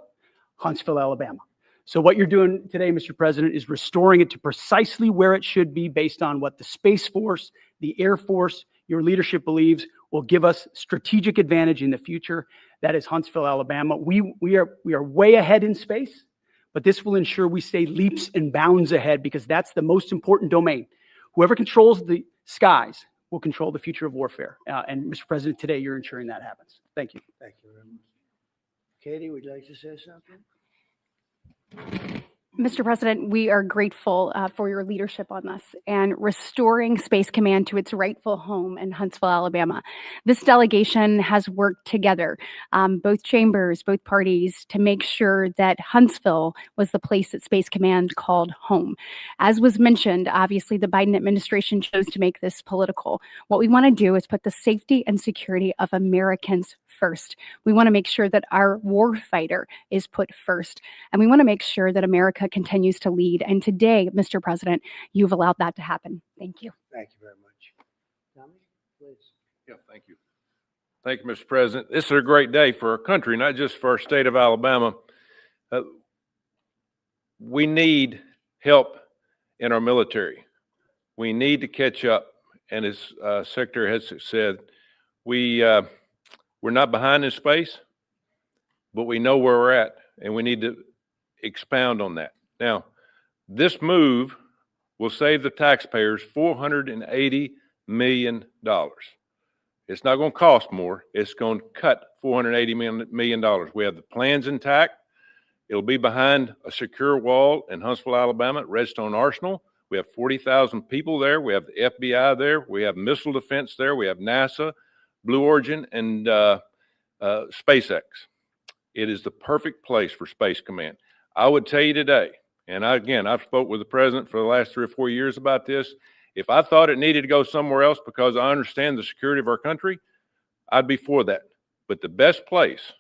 Huntsville, Alabama. So what you're doing today, Mr. President, is restoring it to precisely where it should be based on what the Space Force, the Air Force, your leadership believes will give us strategic advantage in the future. That is Huntsville, Alabama. We are way ahead in space, but this will ensure we stay leaps and bounds ahead because that's the most important domain. Whoever controls the skies will control the future of warfare. And Mr. President, today you're ensuring that happens. Thank you. Thank you very much. Katie, would you like to say something? Mr. President, we are grateful for your leadership on this and restoring Space Command to its rightful home in Huntsville, Alabama. This delegation has worked together, both chambers, both parties, to make sure that Huntsville was the place that Space Command called home. As was mentioned, obviously the Biden administration chose to make this political. What we want to do is put the safety and security of Americans first. We want to make sure that our warfighter is put first, and we want to make sure that America continues to lead. And today, Mr. President, you've allowed that to happen. Thank you. Thank you very much. Tommy, please. Yeah, thank you. Thank you, Mr. President. This is a great day for our country, not just for our state of Alabama. We need help in our military. We need to catch up. And as Secretary has said, we're not behind in space, but we know where we're at, and we need to expound on that. Now, this move will save the taxpayers $480 million. It's not going to cost more. It's going to cut $480 million. We have the plans intact. It'll be behind a secure wall in Huntsville, Alabama, at Redstone Arsenal. We have 40,000 people there. We have the FBI there. We have missile defense there. We have NASA, Blue Origin, and SpaceX. It is the perfect place for Space Command. I would tell you today, and I've spoke with the president for the last 3 or 4 years about this. If I thought it needed to go somewhere else because I understand the security of our country, I'd be for that. But the best place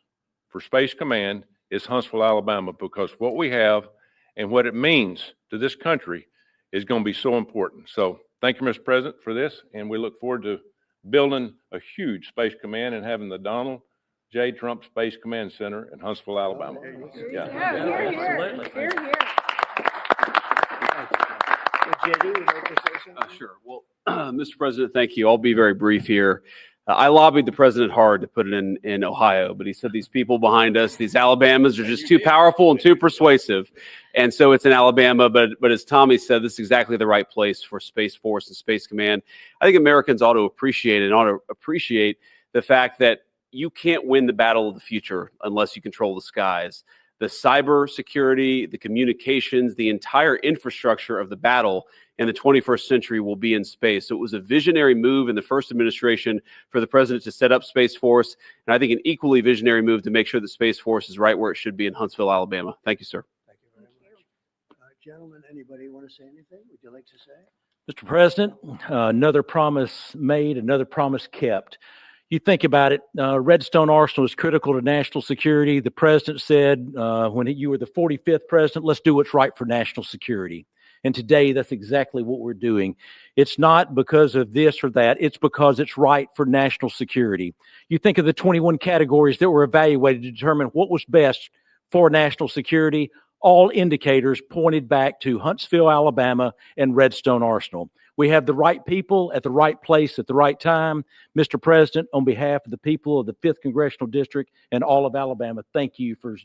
for Space Command is Huntsville, Alabama, because what we have and what it means to this country is going to be so important. So thank you, Mr. President, for this, and we look forward to building a huge Space Command and having the Donald J. Trump Space Command Center in Huntsville, Alabama. Sure. Well, Mr. President, thank you. I'll be very brief here. I lobbied the president hard to put it in Ohio, but he said these people behind us, these Alabamas, are just too powerful and too persuasive. And so it's in Alabama. But as Tommy said, this is exactly the right place for Space Force and Space Command. I think Americans ought to appreciate the fact that you can't win the battle of the future unless you control the skies. The cyber security, the communications, the entire infrastructure of the battle in the 21st century will be in space. So it was a visionary move in the first administration for the president to set up Space Force. And I think an equally visionary move to make sure that Space Force is right where it should be in Huntsville, Alabama. Thank you, sir. Thank you very much. Gentlemen, anybody want to say anything? Would you like to say? Mr. President, another promise made, another promise kept. You think about it, Redstone Arsenal is critical to national security. The president said when you were the 45th president, let's do what's right for national security. And today, that's exactly what we're doing. It's not because of this or that. It's because it's right for national security. You think of the 21 categories that were evaluated to determine what was best for national security. all indicators pointed back to Huntsville, Alabama, and Redstone Arsenal. We have the right people at the right place at the right time. Mr. President, on behalf of the people of the 5th Congressional District and all of Alabama, thank you for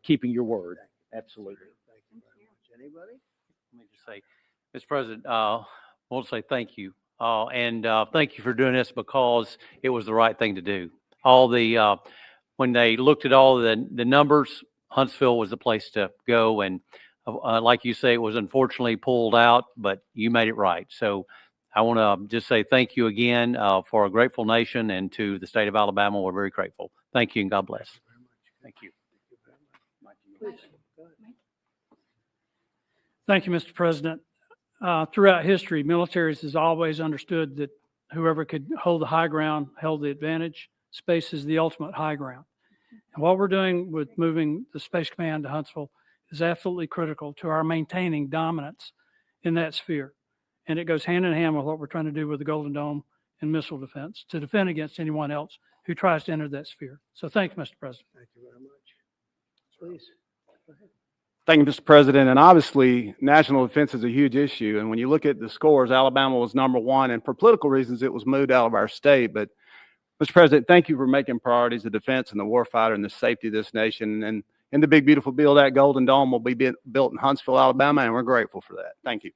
keeping your word. Absolutely. Thank you very much. Anybody? Let me just say, Mr. President, I want to say thank you. And thank you for doing this because it was the right thing to do. When they looked at all the numbers, Huntsville was the place to go. And like you say, it was unfortunately pulled out, but you made it right. So I want to just say thank you again for a grateful nation, and to the state of Alabama, we're very grateful. Thank you and God bless. Thank you. Thank you, Mr. President. Throughout history, militaries has always understood that whoever could hold the high ground held the advantage. Space is the ultimate high ground. And what we're doing with moving the Space Command to Huntsville is absolutely critical to our maintaining dominance in that sphere. And it goes hand in hand with what we're trying to do with the Golden Dome and missile defense to defend against anyone else who tries to enter that sphere. So thank you, Mr. President. Thank you very much. Please. Go ahead. Thank you, Mr. President. And obviously, national defense is a huge issue. And when you look at the scores, Alabama was #1. And for political reasons, it was moved out of our state. But, Mr. President, thank you for making priorities of defense and the warfighter and the safety of this nation. And in the big, beautiful bill, that Golden Dome will be built in Huntsville, Alabama, and we're grateful for that. Thank you.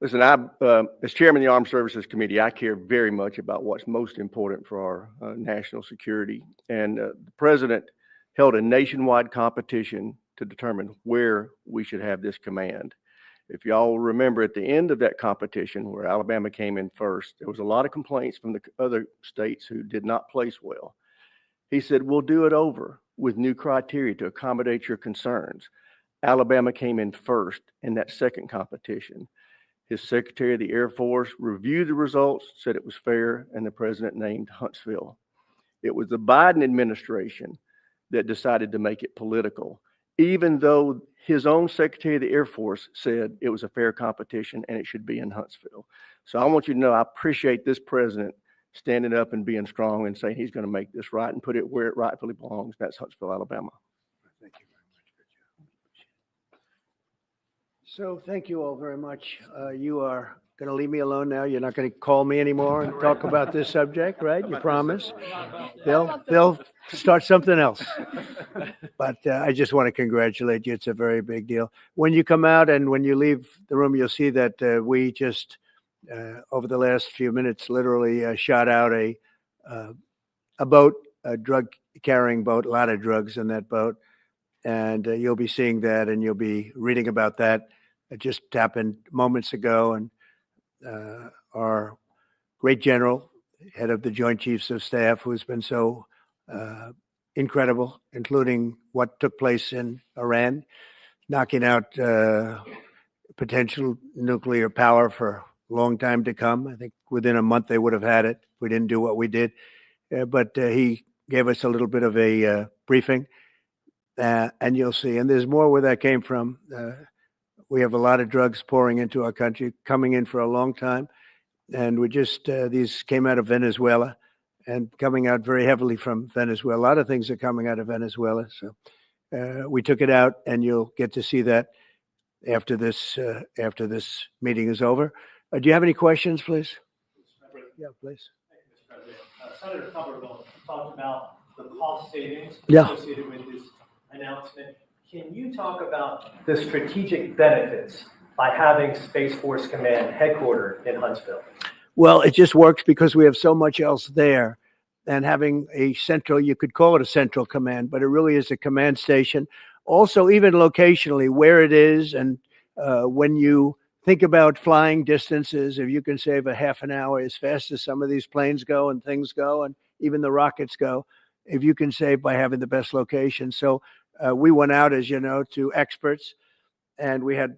Listen, as chairman of the Armed Services Committee, I care very much about what's most important for our national security. And the president held a nationwide competition to determine where we should have this command. If y'all remember, at the end of that competition, where Alabama came in first, there was a lot of complaints from the other states who did not place well. He said, we'll do it over with new criteria to accommodate your concerns. Alabama came in first in that second competition. His Secretary of the Air Force reviewed the results, said it was fair, and the president named Huntsville. It was the Biden administration that decided to make it political, even though his own Secretary of the Air Force said it was a fair competition and it should be in Huntsville. So I want you to know I appreciate this president standing up and being strong and saying he's going to make this right and put it where it rightfully belongs. That's Huntsville, Alabama. Thank you very much. Good job. So thank you all very much. You are going to leave me alone now. You're not going to call me anymore and talk about this subject, right? You promise? They'll start something else. But I just want to congratulate you. It's a very big deal. When you come out and when you leave the room, you'll see that we just over the last few minutes literally shot out a boat, a drug carrying boat, a lot of drugs in that boat. And you'll be seeing that and you'll be reading about that. It just happened moments ago. And our great general, head of the Joint Chiefs of Staff, who's been so incredible, including what took place in Iran, knocking out potential nuclear power for a long time to come. I think within a month they would have had it. We didn't do what we did. But he gave us a little bit of a briefing. And you'll see. And there's more where that came from. We have a lot of drugs pouring into our country, coming in for a long time. And we just, these came out of Venezuela and coming out very heavily from Venezuela. A lot of things are coming out of Venezuela. So we took it out, and you'll get to see that after this meeting is over. Do you have any questions, please? Yeah, please. Senator Cumberville talked about the cost savings Yeah. associated with this announcement. Can you talk about the strategic benefits by having Space Force Command headquartered in Huntsville? Well, it just works because we have so much else there. And having a central, you could call it a central command, but it really is a command station. Also, even locationally, where it is, and when you think about flying distances, if you can save a half an hour as fast as some of these planes go and things go, and even the rockets go, if you can save by having the best location. So we went out, as you know, to experts, and we had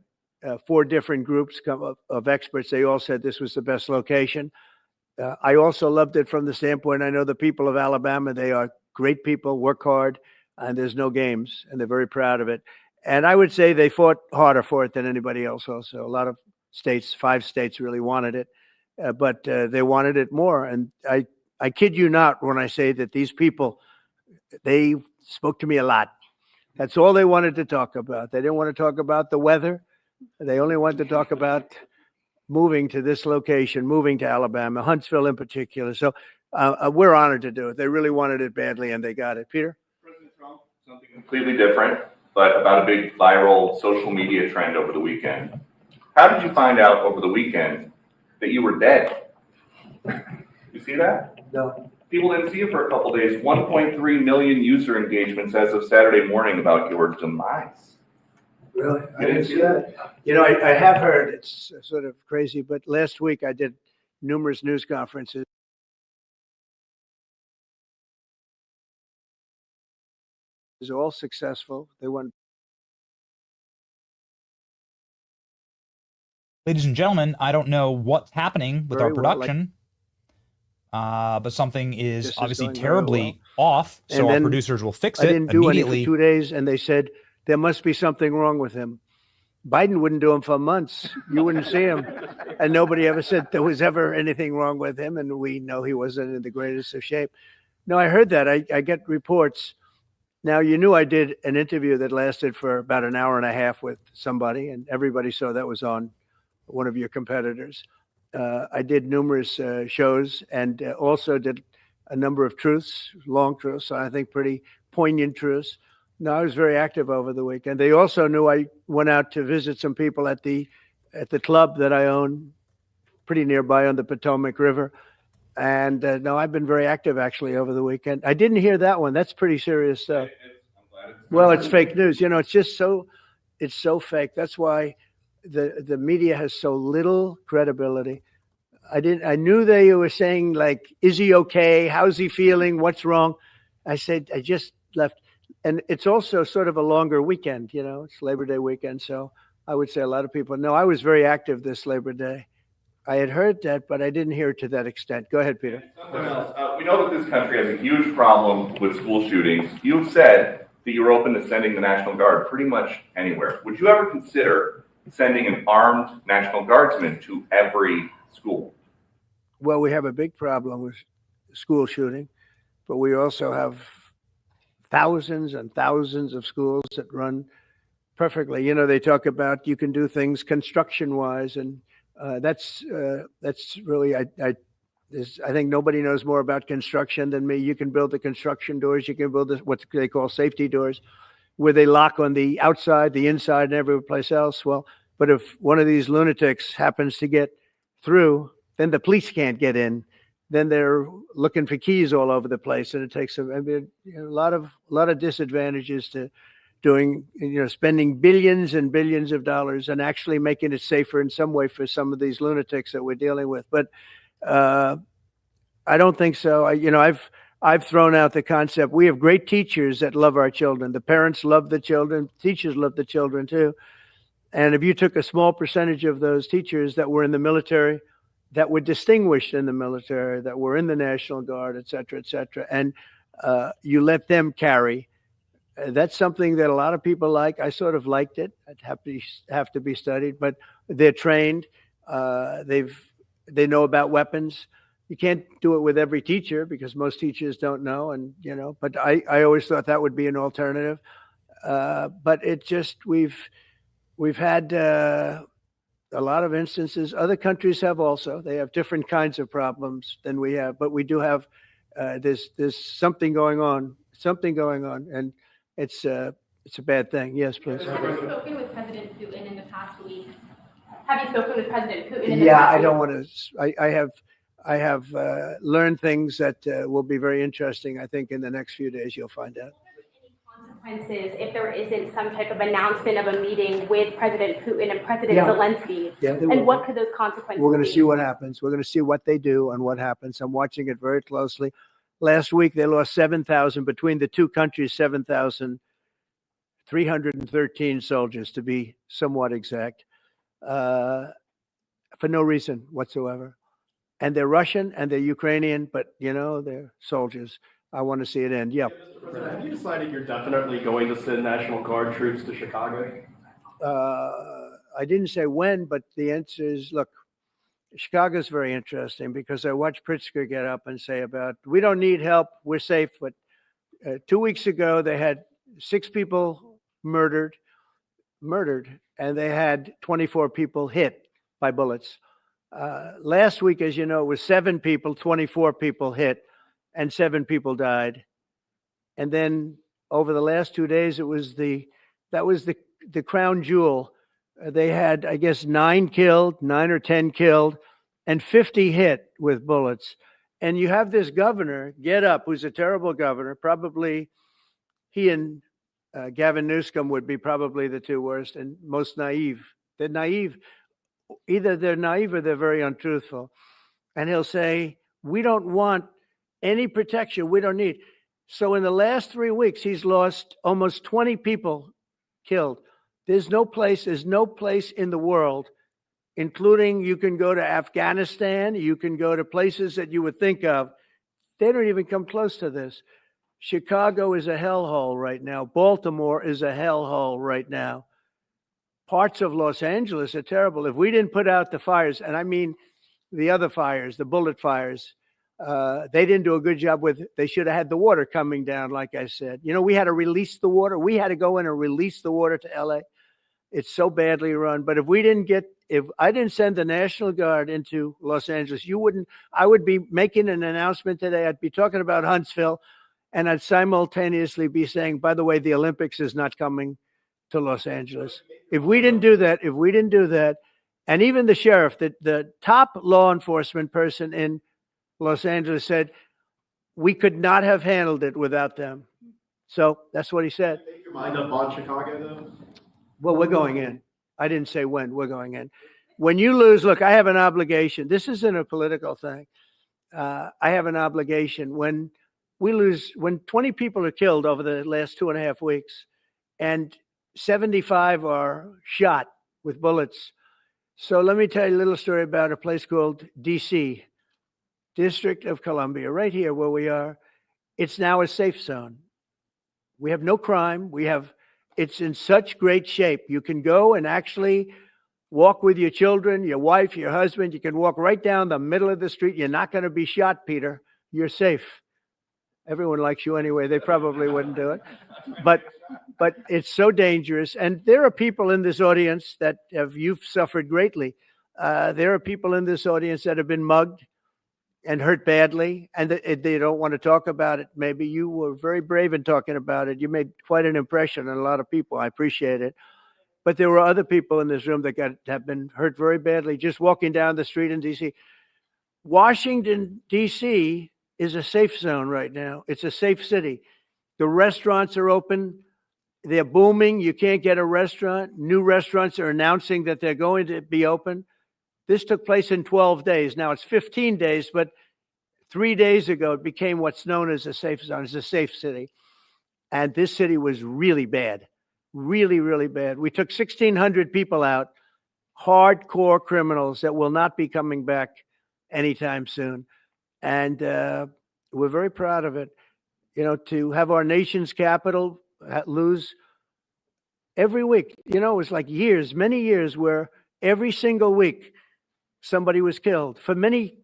4 different groups of experts. They all said this was the best location. I also loved it from the standpoint, I know the people of Alabama, they are great people, work hard, and there's no games, and they're very proud of it. And I would say they fought harder for it than anybody else also. A lot of states, 5 states really wanted it, but they wanted it more. And I kid you not when I say that these people, they spoke to me a lot. That's all they wanted to talk about. They didn't want to talk about the weather. They only wanted to talk about moving to this location, moving to Alabama, Huntsville in particular. So we're honored to do it. They really wanted it badly, and they got it. Peter? President Trump, something completely different, but about a big viral social media trend over the weekend. How did you find out over the weekend that you were dead? You see that? No. People didn't see you for a couple days. 1.3 million user engagements as of Saturday morning about your demise. Really? I didn't see that. You know, I have heard, it's sort of crazy, but last week I did numerous news conferences. It was all successful. They won. Ladies and gentlemen, I don't know what's happening with Very our well, like- production, but something is This is obviously going very terribly off, so And our then producers will fix I it didn't do any immediately. for 2 days, and they said there must be something wrong with him. Biden wouldn't do him for months. You wouldn't see him. And nobody ever said there was ever anything wrong with him, and we know he wasn't in the greatest of shape. No, I heard that. I get reports. Now, you knew I did an interview that lasted for about an hour and a half with somebody, and everybody saw that was on one of your competitors. I did numerous shows and also did a number of truths, long truths, I think pretty poignant truths. No, I was very active over the weekend. They also knew I went out to visit some people at the club that I own pretty nearby on the Potomac River. And no, I've been very active actually over the weekend. I didn't hear that one. That's pretty serious stuff. Well, it's fake news. You know, it's just it's so fake. That's why the media has so little credibility. I knew they were saying like, is he okay? How's he feeling? What's wrong? I said, I just left. And it's also sort of a longer weekend, you know, it's Labor Day weekend. So I would say a lot of people know I was very active this Labor Day. I had heard that, but I didn't hear it to that extent. Go ahead, Peter. We know that this country has a huge problem with school shootings. You've said that you're open to sending the National Guard pretty much anywhere. Would you ever consider sending an armed National Guardsman to every school? Well, we have a big problem with school shooting, but we also have thousands and thousands of schools that run perfectly. You know, they talk about you can do things construction-wise, and that's really I think nobody knows more about construction than me. You can build the construction doors. You can build what they call safety doors, where they lock on the outside, the inside, and every place else. Well, but if one of these lunatics happens to get through, then the police can't get in. Then they're looking for keys all over the place, and it takes a lot of disadvantages to doing, spending billions and billions of dollars and actually making it safer in some way for some of these lunatics that we're dealing with. But I don't think so. I've thrown out the concept. We have great teachers that love our children. The parents love the children. Teachers love the children too. And if you took a small percentage of those teachers that were in the military, that were distinguished in the military, that were in the National Guard, et cetera, and you let them carry, that's something that a lot of people like. I sort of liked it. I'd have to be studied, but they're trained. They know about weapons. You can't do it with every teacher because most teachers don't know, and but I always thought that would be an alternative. But it just we've had a lot of instances. Other countries have also. They have different kinds of problems than we have, but we do have there's something going on, and it's a bad thing. Yes, please. Have you spoken with President Putin in the past week? Have you spoken with President Putin in the past week? Yeah, I don't want to. I have learned things that will be very interesting. I think in the next few days you'll find out. Consequences if there isn't some type of announcement of a meeting with President Putin and President Zelensky? And what could those consequences be? We're going to see what happens. We're going to see what they do and what happens. I'm watching it very closely. Last week, they lost 7,000 between the two countries, 7,313 soldiers, to be somewhat exact, for no reason whatsoever. And they're Russian and they're Ukrainian, but, they're soldiers. I want to see it end. Yeah. Have you decided you're definitely going to send National Guard troops to Chicago? I didn't say when, but the answer is, look, Chicago's very interesting because I watched Pritzker get up and say we don't need help, we're safe, but 2 weeks ago, they had 6 people murdered, and they had 24 people hit by bullets. Last week, as you know, it was 7 people, 24 people hit, and 7 people died. And then over the last 2 days, that was the crown jewel. They had, I guess, 9 or 10 killed, and 50 hit with bullets. And you have this governor, Get Up, who's a terrible governor. Probably he and Gavin Newsom would be probably the 2 worst and most naive. They're naive. Either they're naive or they're very untruthful. And he'll say, we don't want any protection. We don't need. So in the last 3 weeks, he's lost almost 20 people killed. There's no place in the world, including you can go to Afghanistan, you can go to places that you would think of. They don't even come close to this. Chicago is a hellhole right now. Baltimore is a hellhole right now. Parts of Los Angeles are terrible. If we didn't put out the fires, and I mean the other fires, the bullet fires, they didn't do a good job with it. They should have had the water coming down, like I said. You know, we had to release the water. We had to go in and release the water to LA. It's so badly run. But if I didn't send the National Guard into Los Angeles, I would be making an announcement today. I'd be talking about Huntsville, and I'd simultaneously be saying, by the way, the Olympics is not coming to Los Angeles. If we didn't do that, and even the sheriff, the top law enforcement person in Los Angeles said, we could not have handled it without them. So that's what he said. Make your mind up on Chicago, though? Well, we're going in. I didn't say when. We're going in. When you lose, look, I have an obligation. This isn't a political thing. I have an obligation. When we lose, when 20 people are killed over the last 2.5 weeks, and 75 are shot with bullets. So let me tell you a little story about a place called DC, District of Columbia, right here where we are. It's now a safe zone. We have no crime. It's in such great shape. You can go and actually walk with your children, your wife, your husband. You can walk right down the middle of the street. You're not going to be shot, Peter. You're safe. Everyone likes you anyway. They probably wouldn't do it. But it's so dangerous. And there are people in this audience that you've suffered greatly. There are people in this audience that have been mugged and hurt badly, and they don't want to talk about it. Maybe you were very brave in talking about it. You made quite an impression on a lot of people. I appreciate it. But there were other people in this room that have been hurt very badly just walking down the street in D.C. Washington, D.C. is a safe zone right now. It's a safe city. The restaurants are open. They're booming. You can't get a restaurant. New restaurants are announcing that they're going to be open. This took place in 12 days. Now it's 15 days, but 3 days ago, it became what's known as a safe zone. It's a safe city. And this city was really bad, really, really bad. We took 1,600 people out, hardcore criminals that will not be coming back anytime soon. And we're very proud of it. You know, to have our nation's capital lose every week, you know, it was like years, many years where every single week somebody was killed for many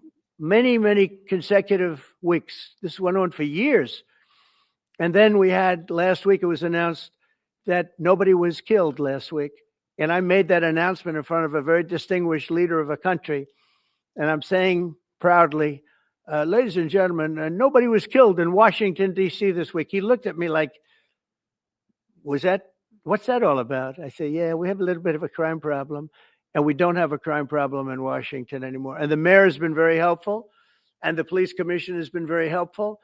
consecutive weeks. This went on for years. And then we had last week, it was announced that nobody was killed last week. And I made that announcement in front of a very distinguished leader of a country. And I'm saying proudly, ladies and gentlemen, nobody was killed in Washington, D.C. this week. He looked at me like, what's that all about? I say, yeah, we have a little bit of a crime problem, and we don't have a crime problem in Washington anymore. And the mayor has been very helpful, and the police commission has been very helpful,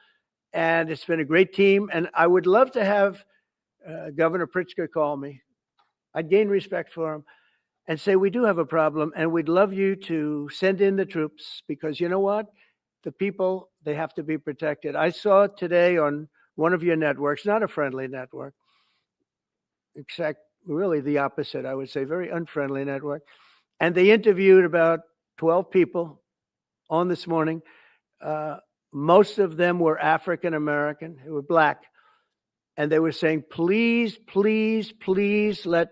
and it's been a great team. And I would love to have Governor Pritzker call me. I'd gain respect for him and say, we do have a problem, and we'd love you to send in the troops, because you know what? The people, they have to be protected. I saw today on one of your networks, not a friendly network, except really the opposite, I would say, very unfriendly network. And they interviewed about 12 people on this morning. Most of them were African American, who were black. And they were saying, please, please, please let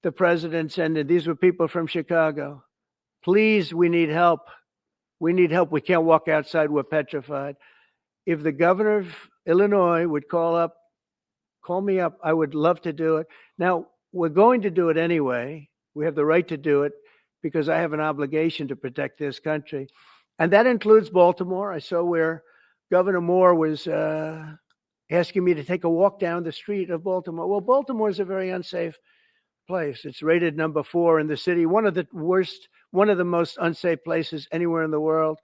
the president send it. These were people from Chicago. Please, we need help. We need help. We can't walk outside. We're petrified. if the governor of Illinois would call me up, I would love to do it. Now, we're going to do it anyway. We have the right to do it because I have an obligation to protect this country. And that includes Baltimore. I saw where Governor Moore was asking me to take a walk down the street of Baltimore. Well, Baltimore is a very unsafe place. It's rated number 4 in the city, one of the most unsafe places anywhere in the world.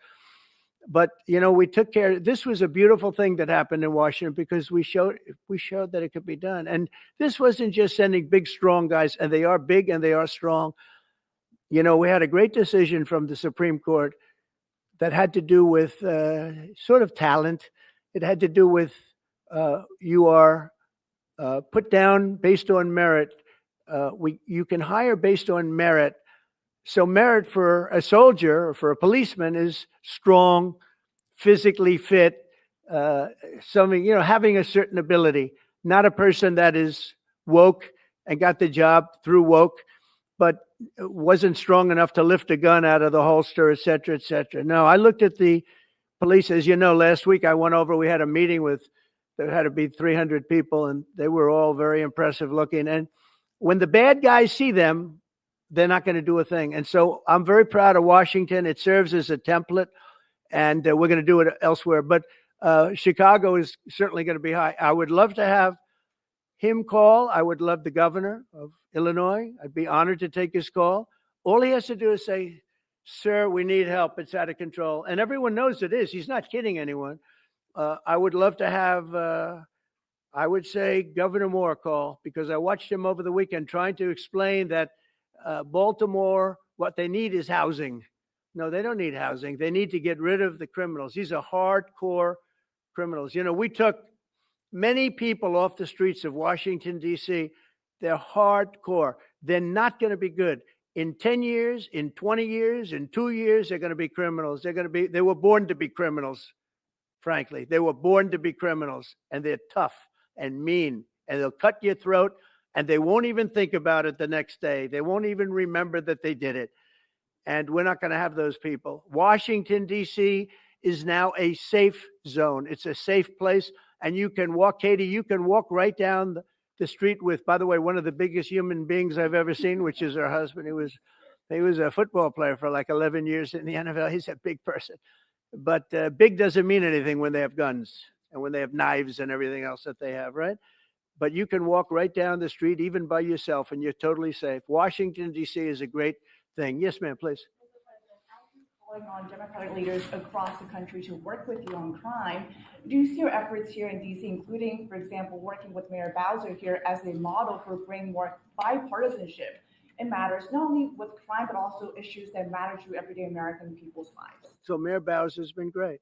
But, we took care. This was a beautiful thing that happened in Washington because we showed that it could be done. And this wasn't just sending big, strong guys, and they are big and they are strong. We had a great decision from the Supreme Court that had to do with sort of talent. It had to do with you are put down based on merit. You can hire based on merit. So merit for a soldier or for a policeman is strong, physically fit, having a certain ability, not a person that is woke and got the job through woke, but wasn't strong enough to lift a gun out of the holster, et cetera, et cetera. No, I looked at the police. As you know, last week I went over, we had a meeting there had to be 300 people, and they were all very impressive looking. And when the bad guys see them, they're not going to do a thing. And so I'm very proud of Washington. It serves as a template, and we're going to do it elsewhere. But Chicago is certainly going to be high. I would love to have him call. I would love the governor of Illinois. I'd be honored to take his call. All he has to do is say, sir, we need help. It's out of control. And everyone knows it is. He's not kidding anyone. I would love to have, I would say, Governor Moore call, because I watched him over the weekend trying to explain that Baltimore, what they need is housing. No, they don't need housing. They need to get rid of the criminals. These are hardcore criminals. We took many people off the streets of Washington, D.C. They're hardcore. They're not going to be good. In 10 years, in 20 years, in 2 years, they're going to be criminals. They were born to be criminals, frankly. They were born to be criminals, and they're tough and mean, and they'll cut your throat, and they won't even think about it the next day. They won't even remember that they did it. And we're not going to have those people. Washington, D.C. is now a safe zone. It's a safe place. And you can walk, Katie, you can walk right down the street with, by the way, one of the biggest human beings I've ever seen, which is her husband. He was a football player for like 11 years in the NFL. He's a big person. But big doesn't mean anything when they have guns and when they have knives and everything else that they have, right? But you can walk right down the street, even by yourself, and you're totally safe. Washington, D.C. is a great thing. Yes, ma'am, please. Calling on Democratic leaders across the country to work with you on crime. Do you see your efforts here in D.C., including, for example, working with Mayor Bowser here as a model for bringing more bipartisanship in matters not only with crime, but also issues that matter to everyday American people's lives? So Mayor Bowser's been great.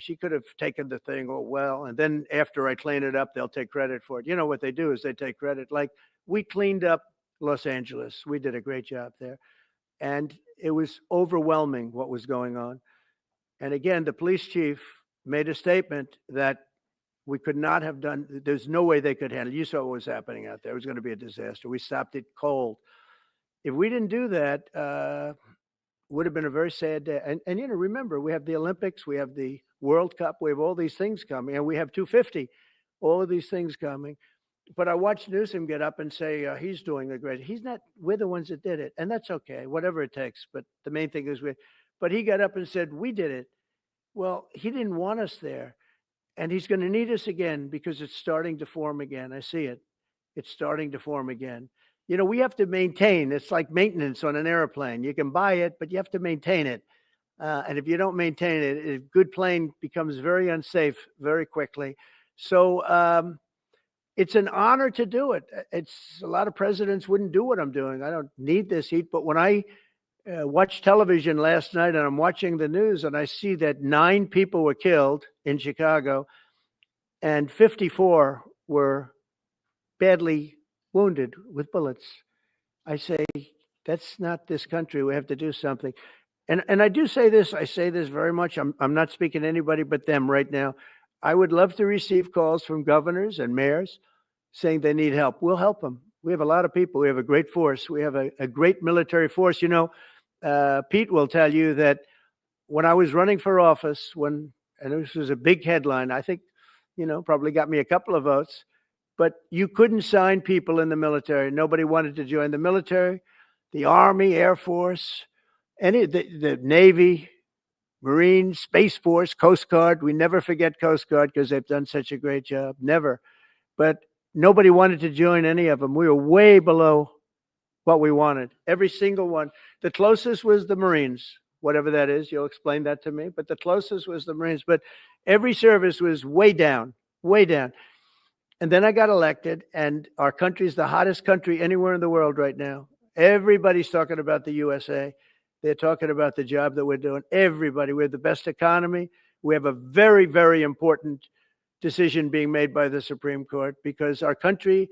She could have taken the thing, and then after I clean it up, they'll take credit for it. You know what they do is they take credit. Like, we cleaned up Los Angeles. We did a great job there. And it was overwhelming what was going on. And again, the police chief made a statement that we could not have done. There's no way they could handle it. You saw what was happening out there. It was going to be a disaster. We stopped it cold. If we didn't do that, would have been a very sad day. And remember, we have the Olympics, we have the World Cup, we have all these things coming, and we have 250, all of these things coming. But I watched Newsom get up and say he's doing a great. He's not. We're the ones that did it, and that's okay, whatever it takes. But the main thing is But he got up and said we did it. Well, he didn't want us there, and he's going to need us again because it's starting to form again. I see it. It's starting to form again. We have to maintain. It's like maintenance on an airplane. You can buy it, but you have to maintain it. And if you don't maintain it, a good plane becomes very unsafe very quickly. So it's an honor to do it. It's a lot of presidents wouldn't do what I'm doing. I don't need this heat. But when I watched television last night and I'm watching the news and I see that 9 people were killed in Chicago and 54 were badly wounded with bullets, I say, that's not this country. We have to do something. And I do say this, I say this very much. I'm not speaking to anybody but them right now. I would love to receive calls from governors and mayors saying they need help. We'll help them. We have a lot of people. We have a great force. We have a great military force. Pete will tell you that when I was running for office, when And this was a big headline. I think, probably got me a couple of votes. But you couldn't sign people in the military. Nobody wanted to join the military, the Army, Air Force, the Navy, Marines, Space Force, Coast Guard. We never forget Coast Guard because they've done such a great job. Never. But nobody wanted to join any of them. We were way below what we wanted. Every single one. The closest was the Marines, whatever that is. You'll explain that to me. But the closest was the Marines. But every service was way down, way down. And then I got elected, and our country is the hottest country anywhere in the world right now. Everybody's talking about the USA. They're talking about the job that we're doing. Everybody. We have the best economy. We have a very, very important decision being made by the Supreme Court because our country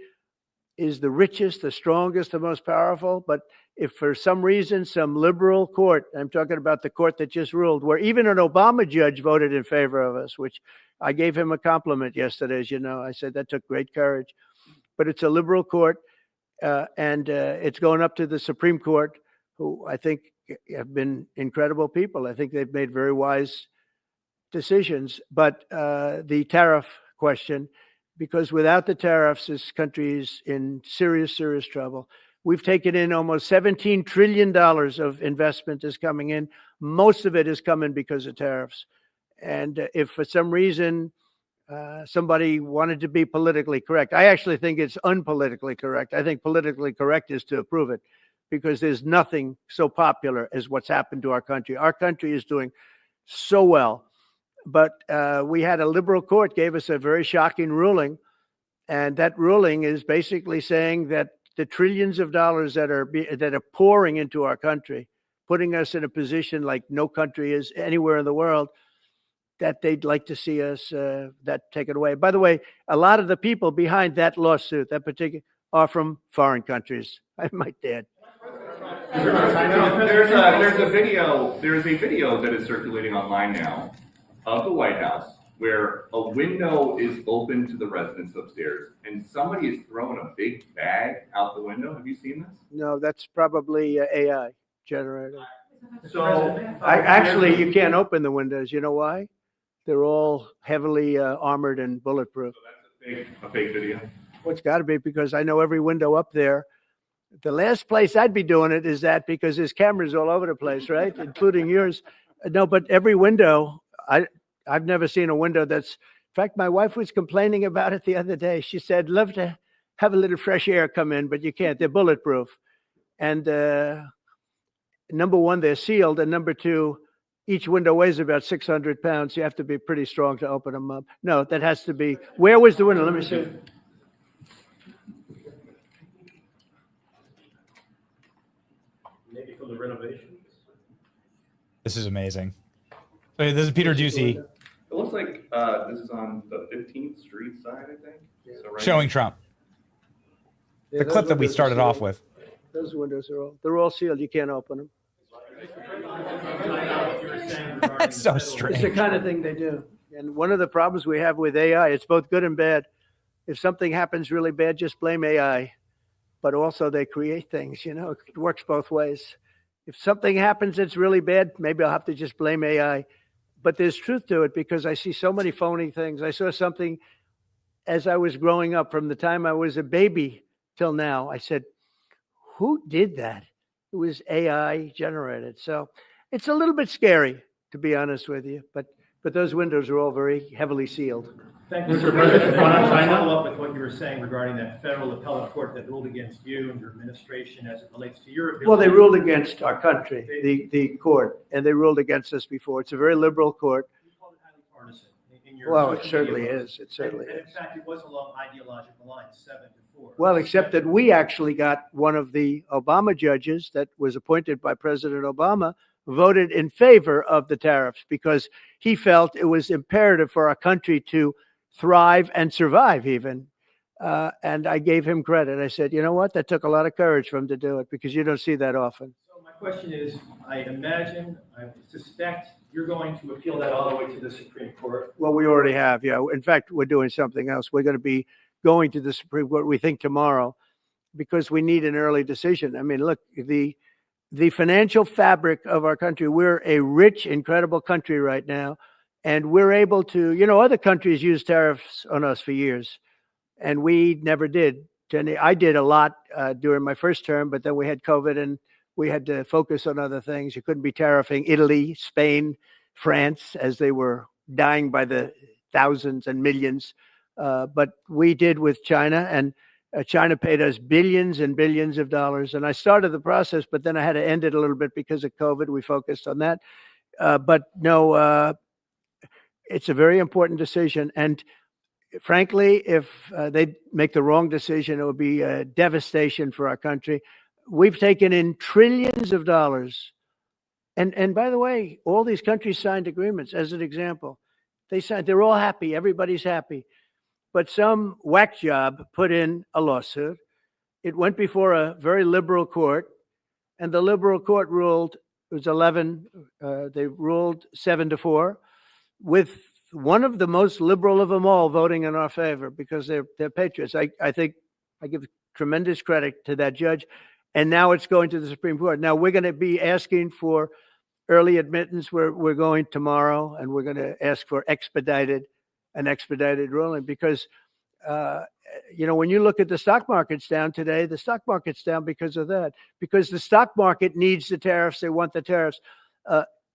is the richest, the strongest, the most powerful. But if for some reason, some liberal court, I'm talking about the court that just ruled, where even an Obama judge voted in favor of us, which I gave him a compliment yesterday, as you know. I said that took great courage. But it's a liberal court, and it's going up to the Supreme Court, who I think have been incredible people. I think they've made very wise decisions. But the tariff question, because without the tariffs, this country is in serious, serious trouble. We've taken in almost $17 trillion of investment is coming in. Most of it is coming because of tariffs. And if for some reason somebody wanted to be politically correct, I actually think it's unpolitically correct. I think politically correct is to approve it because there's nothing so popular as what's happened to our country. Our country is doing so well. But we had a liberal court gave us a very shocking ruling. And that ruling is basically saying that the trillions of dollars that are pouring into our country, putting us in a position like no country is anywhere in the world, that they'd like to see us that taken away. By the way, a lot of the people behind that lawsuit, that particular, are from foreign countries. I might add. There's a video that is circulating online now of the White House where a window is open to the residents upstairs and somebody is throwing a big bag out the window. Have you seen this? No, that's probably AI generated. So Actually, you can't open the windows. You know why? They're all heavily armored and bulletproof. So that's a fake video. Well, it's got to be because I know every window up there. The last place I'd be doing it is that because there's cameras all over the place, right? Including yours. No, but every window, I've never seen a window that's, in fact, my wife was complaining about it the other day. She said, love to have a little fresh air come in, but you can't. They're bulletproof. And number one, they're sealed. And number two, each window weighs about 600 pounds. You have to be pretty strong to open them up. No, that has to be, where was the window? Let me see. Maybe from the renovations. This is amazing. So this is Peter Ducey. It looks like this is on the 15th Street side, I think. So right Showing Trump. Yeah, The clip that we started off with. Those windows they're all sealed. You can't open them. That's so strange. It's the kind of thing they do. And one of the problems we have with AI, it's both good and bad. If something happens really bad, just blame AI. But also they create things, it works both ways. If something happens that's really bad, maybe I'll have to just blame AI. But there's truth to it because I see so many phony things. I saw something as I was growing up from the time I was a baby till now. I said, who did that? It was AI generated. So it's a little bit scary, to be honest with you. But those windows are all very heavily sealed. Thank you, Mr. President. I want to follow up with what you were saying regarding that federal appellate court that ruled against you and your administration as it relates to your ability. Well, they ruled against our country, the court, and they ruled against us before. It's a very liberal court. Partisan in your Well, it certainly is. It certainly and is. in fact, it was along ideological lines, 7-4. Well, except that we actually got one of the Obama judges that was appointed by President Obama voted in favor of the tariffs because he felt it was imperative for our country to thrive and survive even. And I gave him credit. I said, you know what? That took a lot of courage for him to do it because you don't see that often. So my question is, I suspect you're going to appeal that all the way to the Supreme Court. Well, we already have, yeah. In fact, we're doing something else. We're going to be going to the Supreme Court, we think, tomorrow because we need an early decision. I mean, look, the financial fabric of our country, we're a rich, incredible country right now. And we're able to, other countries use tariffs on us for years, and we never did. Jenny, I did a lot during my first term, but then we had COVID and we had to focus on other things. You couldn't be tariffing Italy, Spain, France, as they were dying by the thousands and millions. But we did with China, and China paid us billions and billions of dollars. And I started the process, but then I had to end it a little bit because of COVID. We focused on that. But no, it's a very important decision. And frankly, if they make the wrong decision, it would be a devastation for our country. We've taken in trillions of dollars. And by the way, all these countries signed agreements. As an example, they're all happy. Everybody's happy. But some whack job put in a lawsuit. It went before a very liberal court, and the liberal court ruled, it was 11, they ruled 7-4, with one of the most liberal of them all voting in our favor because they're patriots. I think I give tremendous credit to that judge. And now it's going to the Supreme Court. Now we're going to be asking for early admittance. We're going tomorrow, and we're going to ask for an expedited ruling because, when you look at the stock market's down today, the stock market's down because of that, because the stock market needs the tariffs. They want the tariffs.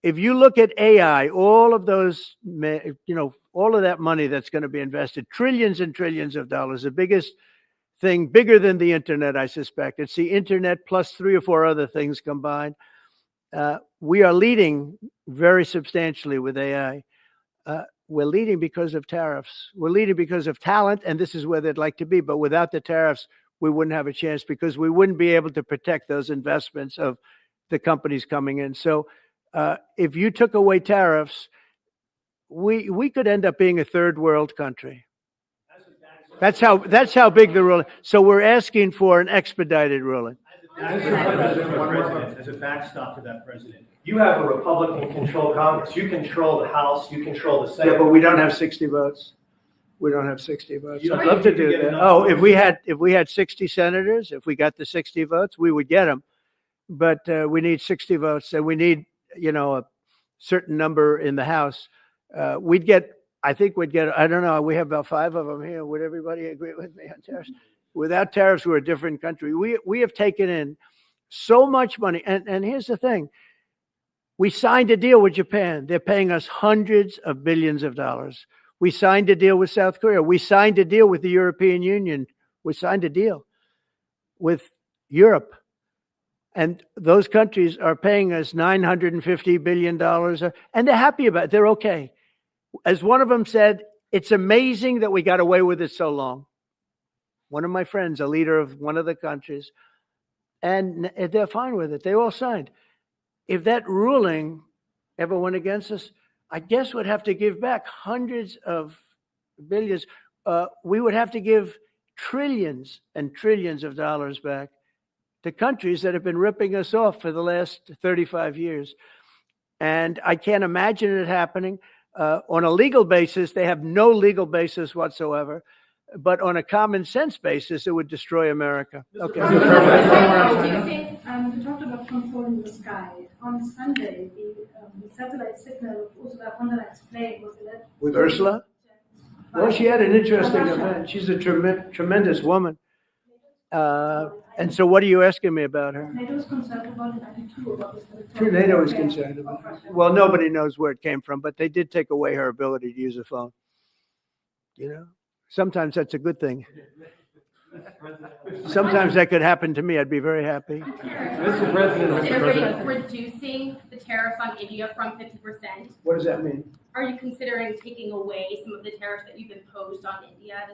If you look at AI, all of those, all of that money that's going to be invested, trillions and trillions of dollars, the biggest thing, bigger than the internet, I suspect. It's the internet plus 3 or 4 other things combined. We are leading very substantially with AI. We're leading because of tariffs. We're leading because of talent, and this is where they'd like to be. But without the tariffs, we wouldn't have a chance because we wouldn't be able to protect those investments of the companies coming in. So if you took away tariffs, we could end up being a third world country. That's how big the ruling. So we're asking for an expedited ruling. As a backstop to that, President, you have a Republican-controlled Congress. You control the House. You control the Senate. Yeah, but we don't have 60 votes. We don't have 60 votes. I'd love to do that. Oh, if we had 60 senators, if we got the 60 votes, we would get them. But we need 60 votes, and we need, a certain number in the House. I think we'd get, I don't know, we have about 5 of them here. Would everybody agree with me on tariffs? Without tariffs, we're a different country. We have taken in so much money. And here's the thing. We signed a deal with Japan. They're paying us hundreds of billions of dollars. We signed a deal with South Korea. We signed a deal with the European Union. We signed a deal with Europe. And those countries are paying us $950 billion. And they're happy about it. They're okay. As one of them said, it's amazing that we got away with it so long. One of my friends, a leader of one of the countries, and they're fine with it. They all signed. If that ruling ever went against us, I guess we'd have to give back hundreds of billions. We would have to give trillions and trillions of dollars back to countries that have been ripping us off for the last 35 years. And I can't imagine it happening. On a legal basis, they have no legal basis whatsoever. But on a common sense basis, it would destroy America. Okay. You talked about controlling the sky. On Sunday, the satellite signal of Ursula von der Leyen's plane was alleged. With Ursula? Well, she had an interesting event. She's a tremendous woman. And so what are you asking me about her? NATO is concerned about in 92 about this. NATO is concerned about it. Well, nobody knows where it came from, but they did take away her ability to use a phone. Sometimes that's a good thing. Sometimes that could happen to me. I'd be very happy. Mr. President, reducing the tariff on India from 50%. What does that mean? Are you considering taking away some of the tariffs that you've imposed on India?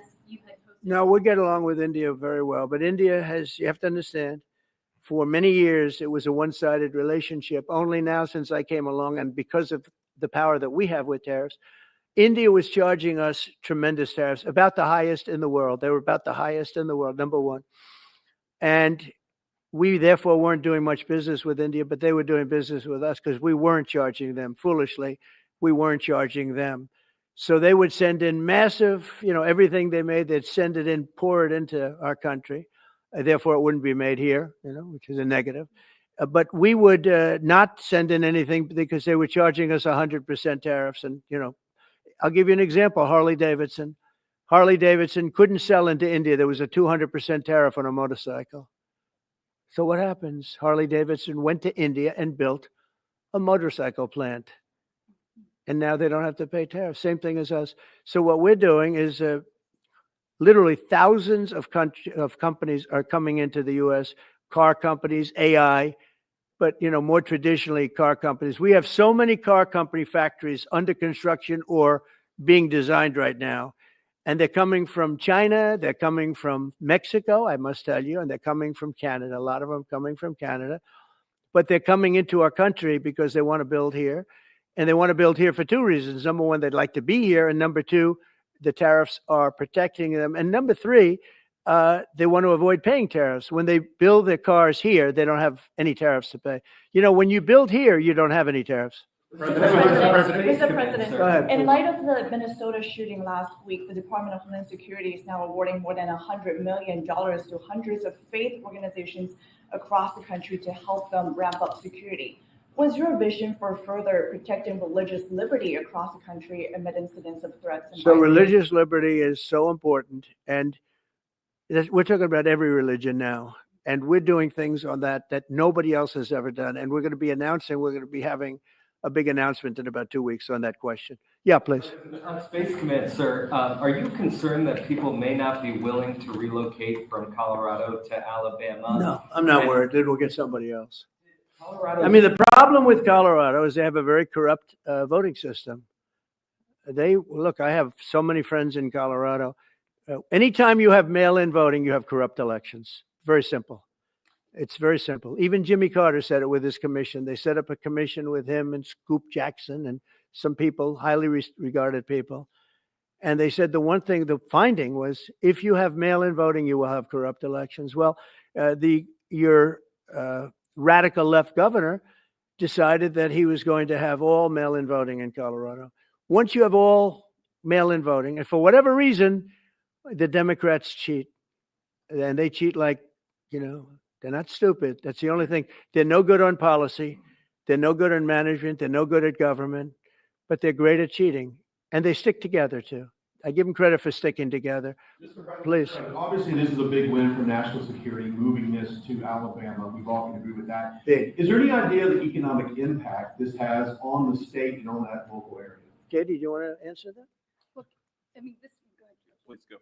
No, we get along with India very well. But India has, you have to understand, for many years, it was a one-sided relationship. Only now, since I came along, and because of the power that we have with tariffs, India was charging us tremendous tariffs, about the highest in the world. They were about the highest in the world, number one. And we therefore weren't doing much business with India, but they were doing business with us because we weren't charging them. Foolishly, we weren't charging them. So they would send in massive, everything they made, they'd send it in, pour it into our country. Therefore, it wouldn't be made here, which is a negative. But we would not send in anything because they were charging us 100% tariffs. And, I'll give you an example. Harley Davidson. Harley Davidson couldn't sell into India. There was a 200% tariff on a motorcycle. So what happens? Harley Davidson went to India and built a motorcycle plant. And now they don't have to pay tariffs. Same thing as us. So what we're doing is literally thousands of companies are coming into the U.S., car companies, AI, but, you know, more traditionally car companies. We have so many car company factories under construction or being designed right now. And they're coming from China, they're coming from Mexico, I must tell you, and they're coming from Canada. A lot of them coming from Canada. But they're coming into our country because they want to build here. And they want to build here for two reasons. Number one, they'd like to be here. And number two, the tariffs are protecting them. And number three, they want to avoid paying tariffs. When they build their cars here, they don't have any tariffs to pay. You know, when you build here, you don't have any tariffs. Mr. President, Go ahead, in please. light of the Minnesota shooting last week, the Department of Homeland Security is now awarding more than $100 million to hundreds of faith organizations across the country to help them ramp up security. What's your vision for further protecting religious liberty across the country amid incidents of threats? And So violence? religious liberty is so important. And we're talking about every religion now. And we're doing things on that nobody else has ever done. And we're going to be having a big announcement in about 2 weeks on that question. Yeah, please. On Space Command, sir, are you concerned that people may not be willing to relocate from Colorado to Alabama? No, I'm not worried. Then we'll get somebody else. Colorado. I mean, the problem with Colorado is they have a very corrupt voting system. Look, I have so many friends in Colorado. Anytime you have mail-in voting, you have corrupt elections. Very simple. It's very simple. Even Jimmy Carter said it with his commission. They set up a commission with him and Scoop Jackson and some people, highly regarded people. And they said the finding was, if you have mail-in voting, you will have corrupt elections. Well, your radical left governor decided that he was going to have all mail-in voting in Colorado. Once you have all mail-in voting, and for whatever reason, the Democrats cheat. And they cheat like, you know, they're not stupid. That's the only thing. They're no good on policy. They're no good on management. They're no good at government, but they're great at cheating. And they stick together too. I give them credit for sticking together. Please. Obviously, this is a big win for national security, moving this to Alabama. We all can agree with that. Big. Is there any idea of the economic impact this has on the state and on that local area? Katie, do you want to answer that? Look, I mean, Please go.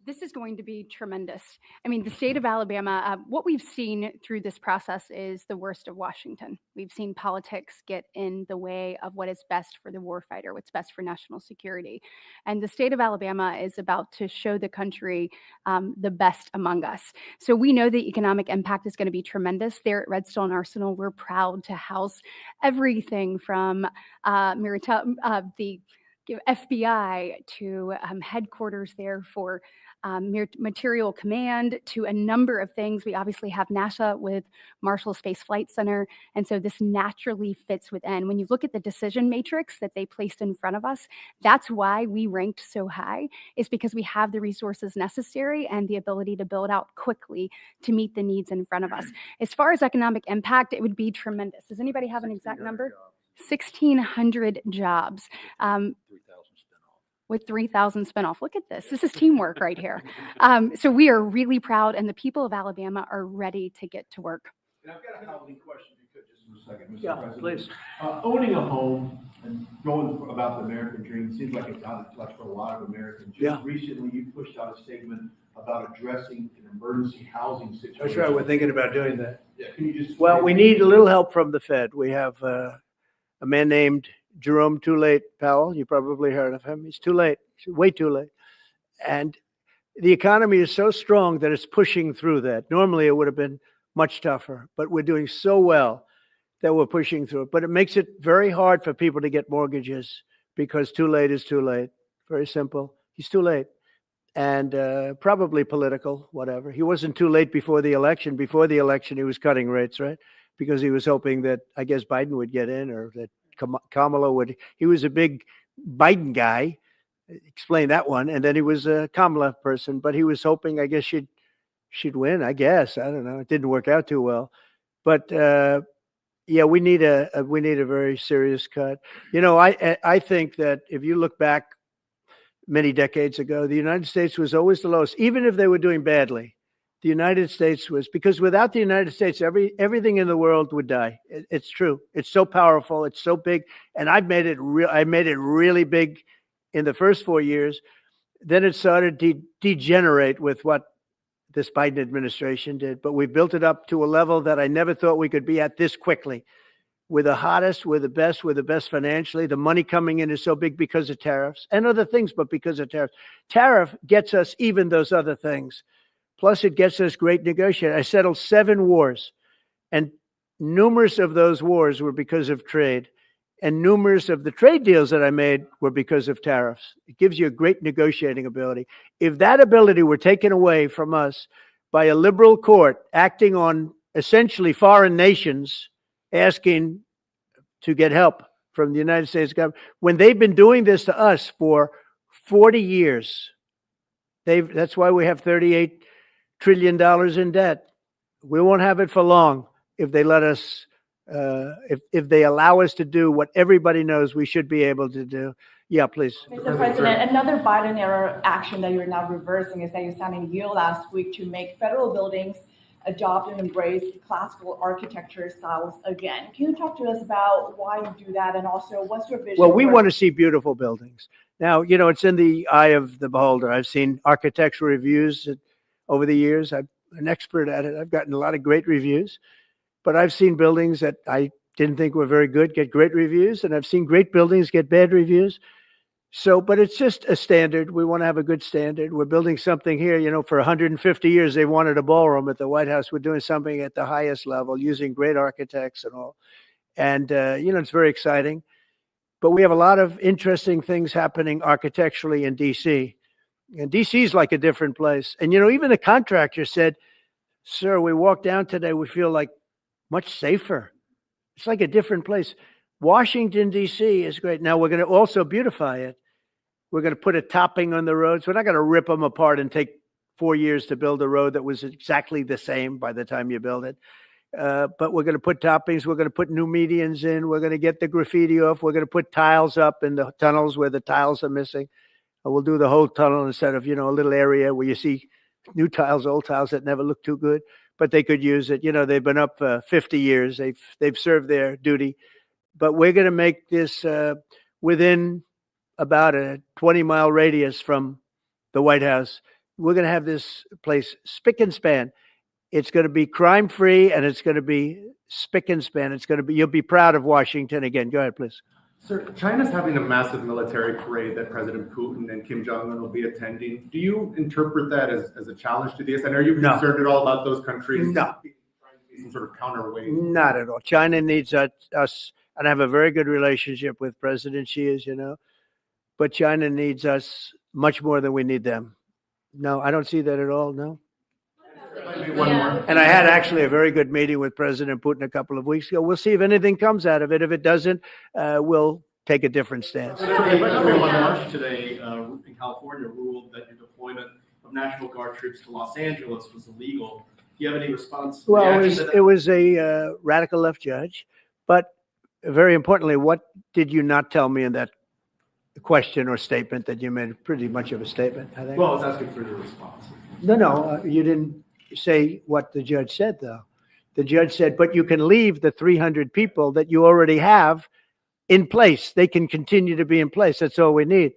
this is going to be tremendous. I mean, the state of Alabama, what we've seen through this process is the worst of Washington. We've seen politics get in the way of what is best for the warfighter, what's best for national security. And the state of Alabama is about to show the country the best among us. So we know the economic impact is going to be tremendous. There at Redstone Arsenal, we're proud to house everything from the FBI to headquarters there for material command to a number of things. We obviously have NASA with Marshall Space Flight Center. And so this naturally fits within. When you look at the decision matrix that they placed in front of us, that's why we ranked so high, is because we have the resources necessary and the ability to build out quickly to meet the needs in front of us. As far as economic impact, it would be tremendous. Does anybody have an exact number? 1,600 jobs. With 3,000 spinoff. Look at this. This is teamwork right here. So we are really proud, and the people of Alabama are ready to get to work. And I've got a housing question, if you could, just for a second, Mr. Yeah, President. please. Owning a home and going about the American dream seems like it's out of touch for a lot of Americans. Just Yeah. recently, you pushed out a statement about addressing an emergency housing situation. That's right. We're thinking about doing that. Yeah, can you just? Well, we need a little help from the Fed. We have a man named Jerome Too Late Powell. You probably heard of him. He's too late. He's way too late. And the economy is so strong that it's pushing through that. Normally, it would have been much tougher, but we're doing so well that we're pushing through it. But it makes it very hard for people to get mortgages because too late is too late. Very simple. He's too late. And probably political, whatever. He wasn't too late before the election. Before the election, he was cutting rates, right? Because he was hoping that, I guess, Biden would get in, or that Kamala would. He was a big Biden guy. Explain that one. And then he was a Kamala person, but he was hoping, I guess, she'd win. I guess. I don't know. It didn't work out too well. But Yeah, we need a very serious cut. You know, I think that if you look back many decades ago, the United States was always the lowest, even if they were doing badly. The United States was, because without the United States, everything in the world would die. It's true. It's so powerful. It's so big, and I made it really big in the first 4 years. Then it started to degenerate with what this Biden administration did, but we built it up to a level that I never thought we could be at this quickly. We're the hottest, we're the best financially. The money coming in is so big because of tariffs and other things, but because of tariffs. Tariff gets us even those other things. Plus, it gets us great negotiating. I settled 7 wars, and numerous of those wars were because of trade. And numerous of the trade deals that I made were because of tariffs. It gives you a great negotiating ability. If that ability were taken away from us by a liberal court acting on essentially foreign nations, asking to get help from the United States government, when they've been doing this to us for 40 years, that's why we have $38 trillion in debt. We won't have it for long if they let us, if they allow us to do what everybody knows we should be able to do. Yeah, please. Mr. President, another Biden-era action that you're now reversing is that you signed a deal last week to make federal buildings adopt and embrace classical architecture styles again. Can you talk to us about why you do that, and also what's your vision? Well, we want to see beautiful buildings. Now, you know, it's in the eye of the beholder. I've seen architectural reviews over the years. I'm an expert at it. I've gotten a lot of great reviews, but I've seen buildings that I didn't think were very good get great reviews, and I've seen great buildings get bad reviews. So, but it's just a standard. We want to have a good standard. We're building something here, you know, for 150 years, they wanted a ballroom at the White House. We're doing something at the highest level using great architects and all. And, you know, it's very exciting. But we have a lot of interesting things happening architecturally in D.C. And D.C. is like a different place. And, you know, even the contractor said, sir, we walked down today, we feel like much safer. It's like a different place. Washington, D.C. is great. Now, we're going to also beautify it. We're going to put a topping on the roads. We're not going to rip them apart and take 4 years to build a road that was exactly the same by the time you build it. But we're going to put toppings. We're going to put new medians in. We're going to get the graffiti off. We're going to put tiles up in the tunnels where the tiles are missing. We'll do the whole tunnel instead of, you know, a little area where you see new tiles, old tiles that never look too good, but they could use it. You know, they've been up 50 years. They've served their duty. But we're going to make this within about a 20-mile radius from the White House. We're going to have this place spick and span. It's going to be crime-free, and it's going to be spick and span. It's going to be, you'll be proud of Washington again. Go ahead, please. Sir, China's having a massive military parade that President Putin and Kim Jong-un will be attending. Do you interpret that as a challenge to this? And are you concerned at all about those countries? No. Trying to be some sort of counterweight? Not at all. China needs us, and I have a very good relationship with President Xi, as you know, but China needs us much more than we need them. No, I don't see that at all, no. And I had actually a very good meeting with President Putin a couple of weeks ago. We'll see if anything comes out of it. If it doesn't, we'll take a different stance. The March today in California ruled that your deployment of National Guard troops to Los Angeles was illegal. Do you have any response? Well, it was a radical left judge, but very importantly, what did you not tell me in that question or statement that you made? Pretty much of a statement, I think. Well, I was asking for your response. No, you didn't say what the judge said, though. The judge said, but you can leave the 300 people that you already have in place. They can continue to be in place. That's all we need.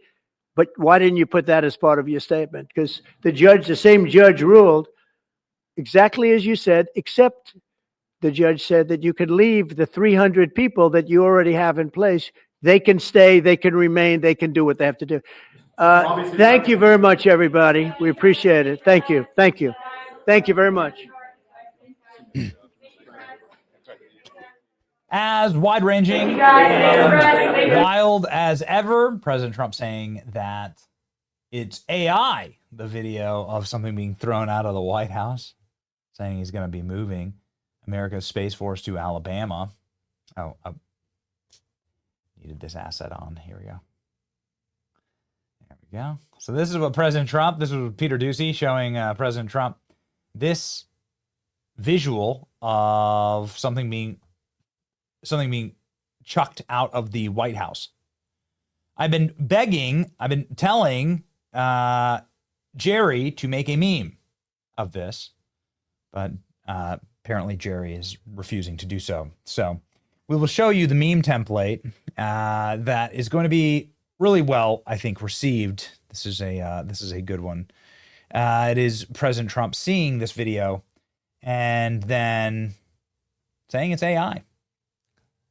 But why didn't you put that as part of your statement? Because the same judge ruled exactly as you said, except the judge said that you could leave the 300 people that you already have in place. They can stay, they can remain, they can do what they have to do. Thank you very much, everybody. We appreciate it. Thank you. Thank you. Thank you very much. As wide-ranging and wild as ever, President Trump saying that it's AI, the video of something being thrown out of the White House, saying he's going to be moving America's Space Force to Alabama. Oh, I needed this asset on. Here we go. There we go. So this is what President Trump, this was Peter Doocy showing President Trump this visual of something being something being chucked out of the White House. I've been telling Jerry to make a meme of this, but apparently Jerry is refusing to do so. So we will show you the meme template that is going to be really well, I think, received. This is a good one. It is President Trump seeing this video and then saying it's AI.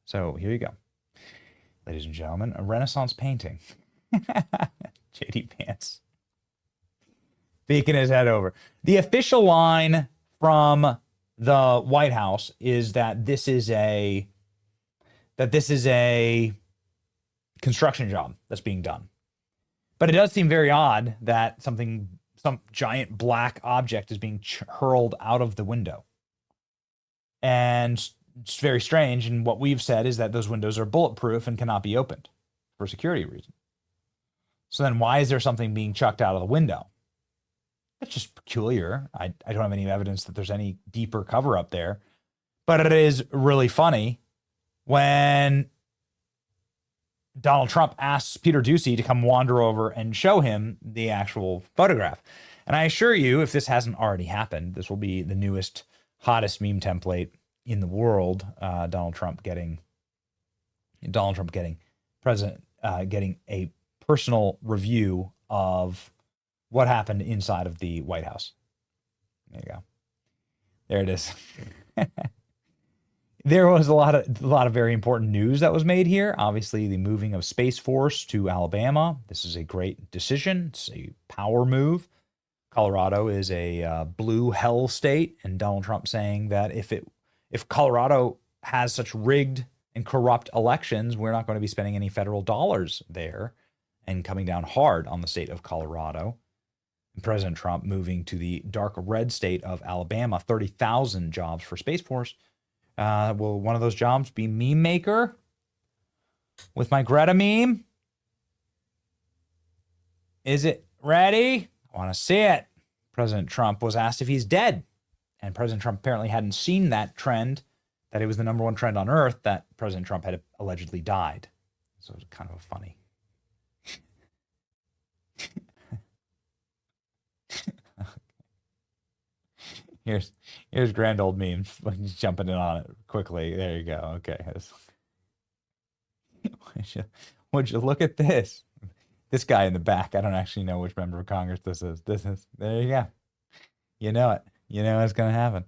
So here you go. Ladies and gentlemen, a Renaissance painting. JD Vance peeking his head over. The official line from the White House is that this is a construction job that's being done. But it does seem very odd that some giant black object is being hurled out of the window. And it's very strange. And what we've said is that those windows are bulletproof and cannot be opened for security reasons. So then why is there something being chucked out of the window? That's just peculiar. I don't have any evidence that there's any deeper cover up there. But it is really funny when Donald Trump asks Peter Doocy to come wander over and show him the actual photograph. And I assure you, if this hasn't already happened, this will be the newest, hottest meme template in the world. Donald Trump getting a personal review of what happened inside of the White House. There you go. There it is. There was a lot of very important news that was made here. Obviously, the moving of Space Force to Alabama. This is a great decision. It's a power move. Colorado is a blue hell state, and Donald Trump saying that if Colorado has such rigged and corrupt elections, we're not going to be spending any federal dollars there, and coming down hard on the state of Colorado. And President Trump moving to the dark red state of Alabama, 30,000 jobs for Space Force. Will one of those jobs be meme maker with my Greta meme? Is it ready? I want to see it. President Trump was asked if he's dead. And President Trump apparently hadn't seen that trend, that it was the #1 trend on Earth, that President Trump had allegedly died. So it was kind of a funny. Here's grand old memes. Jumping in on it quickly. There you go. Okay. Would you look at this? This guy in the back. I don't actually know which member of Congress this is. There you go. You know it. You know what's going to happen.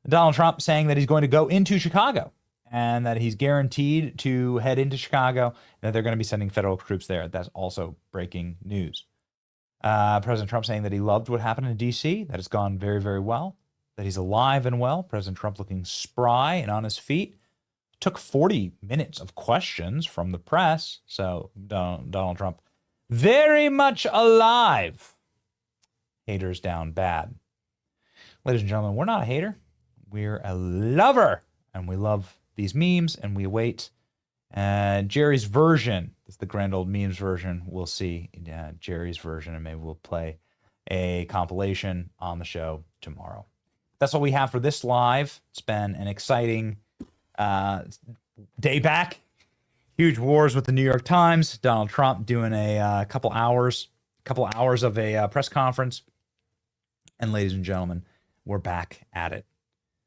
Donald Trump saying that he's going to go into Chicago and that he's guaranteed to head into Chicago and that they're going to be sending federal troops there. That's also breaking news. President Trump saying that he loved what happened in D.C., that it's gone very, very well, that he's alive and well. President Trump looking spry and on his feet. Took 40 minutes of questions from the press. So Donald Trump very much alive. Haters down bad. Ladies and gentlemen, we're not a hater. We're a lover. And we love these memes and we await Jerry's version. It's the grand old memes version. We'll see Jerry's version, and maybe we'll play a compilation on the show tomorrow. That's all we have for this live. It's been an exciting day back. Huge wars with the New York Times. Donald Trump doing a couple hours of a press conference. And ladies and gentlemen, we're back at it.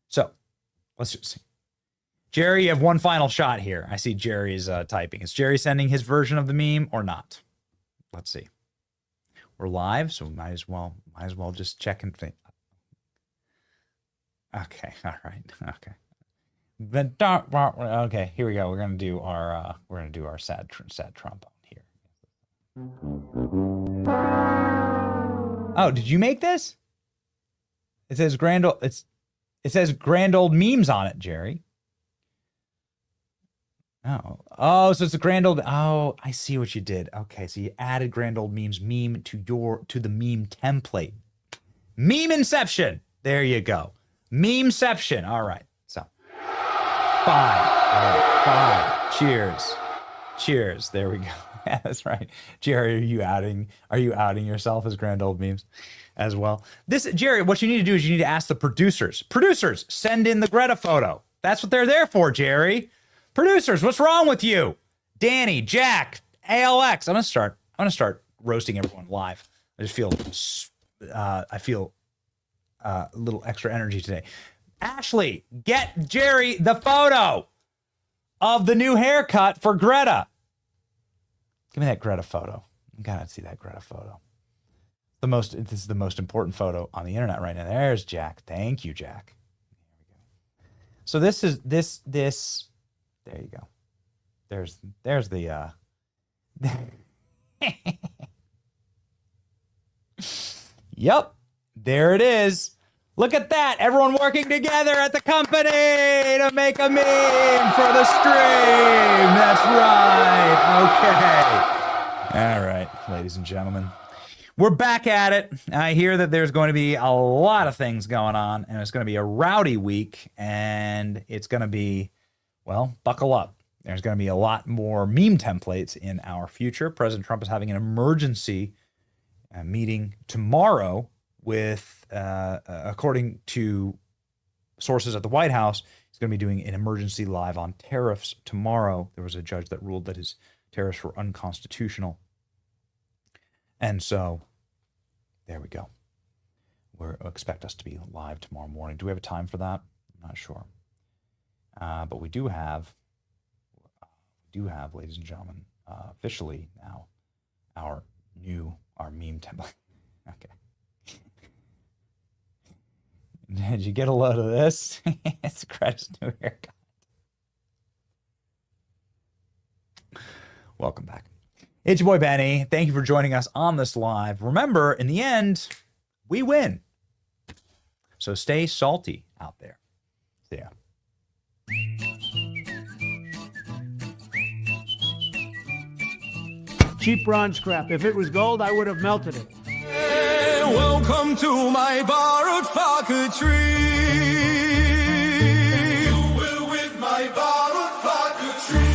So let's just see. Jerry, you have one final shot here. I see Jerry's typing. Is Jerry sending his version of the meme or not? Let's see. We're live, so we might as well just check and think. Okay, all right, okay. But okay, here we go. We're gonna do our sad Trump on here. Oh, did you make this? It says grand old memes on it, Jerry. Oh, so it's a grand old. Oh, I see what you did. Okay, so you added grand old memes meme to the meme template. Meme inception. There you go. Memeception. All right. So 5. All right, 5. Cheers. There we go. Yeah, that's right. Jerry, are you outing yourself as grand old memes as well? Jerry, what you need to do is you need to ask the producers. Producers, send in the Greta photo. That's what they're there for, Jerry. Producers, what's wrong with you? Danny, Jack, ALX. I'm gonna start roasting everyone live. I just feel a little extra energy today. Ashley, get Jerry the photo of the new haircut for Greta. Give me that Greta photo. I gotta see that Greta photo. This is the most important photo on the internet right now. There's Jack. Thank you, Jack. So this is this. There you go. There's the. Yep, there it is. Look at that. Everyone working together at the company to make a meme for the stream. That's right. Okay. All right, ladies and gentlemen. We're back at it. I hear that there's going to be a lot of things going on, and it's going to be a rowdy week, and it's going to be, well, buckle up. There's going to be a lot more meme templates in our future. President Trump is having an emergency meeting tomorrow with, according to sources at the White House, he's going to be doing an emergency live on tariffs tomorrow. There was a judge that ruled that his tariffs were unconstitutional. And so, there we go. Expect us to be live tomorrow morning. Do we have a time for that? I'm not sure. But we do have, ladies and gentlemen, officially now, our meme template. Okay. Did you get a load of this? It's Greta's new haircut. Welcome back. It's your boy Benny. Thank you for joining us on this live. Remember, in the end, we win. So stay salty out there. See ya. Cheap bronze scrap. If it was gold, I would have melted it. Hey, welcome to my borrowed falconry. You will with my borrowed falconry.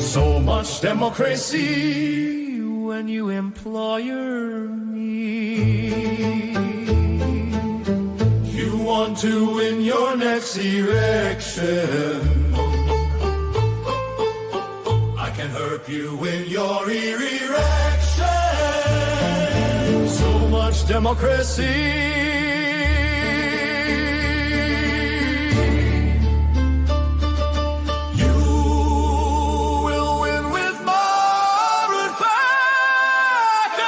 So much democracy when you employer me. You want to win your next election. Can hurt you in your erection. So much democracy. You will win with moderate faculty.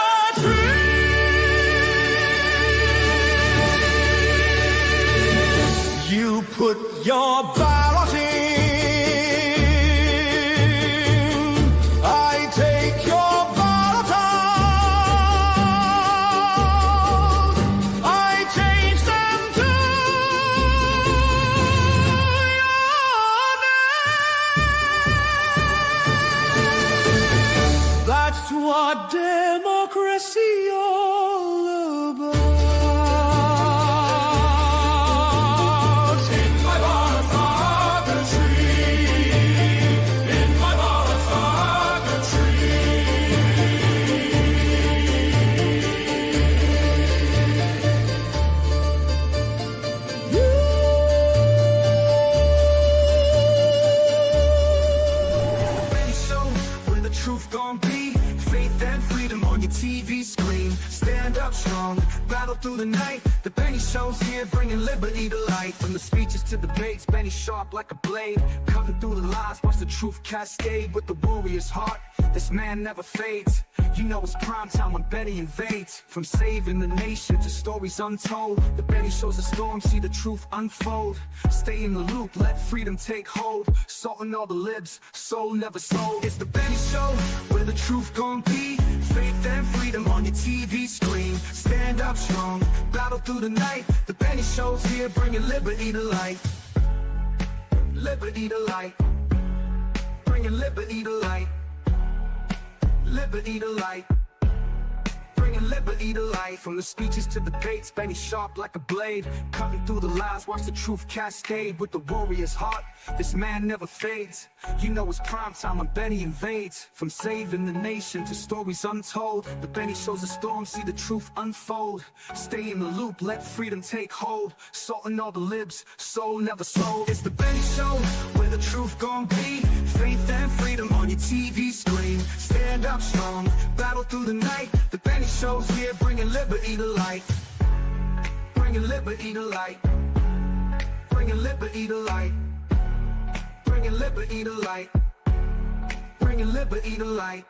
You put your ballot in. What democracy all about. In my borrowed falconry. In my borrowed falconry. Benny Show, where the truth gon' be. Faith and freedom on your TV screen. Stand up strong, battle through the night. The Benny Show's here, bringing liberty to light. From the speeches to debates, Benny sharp like a blade. Cutting through the lies, watch the truth cascade. With the warrior's heart, this man never fades. You know it's prime time when Benny invades. From saving the nation to stories untold, the Benny Show's a storm, see the truth unfold. Stay in the loop, let freedom take hold. Salting all the libs, soul never sold. It's the Benny Show, where the truth gon' be. Faith and freedom on your TV screen. Stand up strong, battle through the night. The Benny Show's here, bringing liberty to light. Liberty to light. Bringing liberty to light. Liberty to light. Bringing liberty to life. From the speeches to debates, Benny sharp like a blade, cutting through the lies, watch the truth cascade. With the warrior's heart, this man never fades. You know it's prime time when Benny invades. From saving the nation to stories untold, the Benny shows the storm, see the truth unfold. Stay in the loop, let freedom take hold. Salting all the libs, soul never sold. It's the Benny Show, where the truth gon' be. Faith and freedom on your TV screen. Stand up strong, battle through the night. The Benny Show's here, bringing liberty to light. Bringing liberty to light. Bringing liberty to light. Bringing liberty to light. Bringing liberty to light.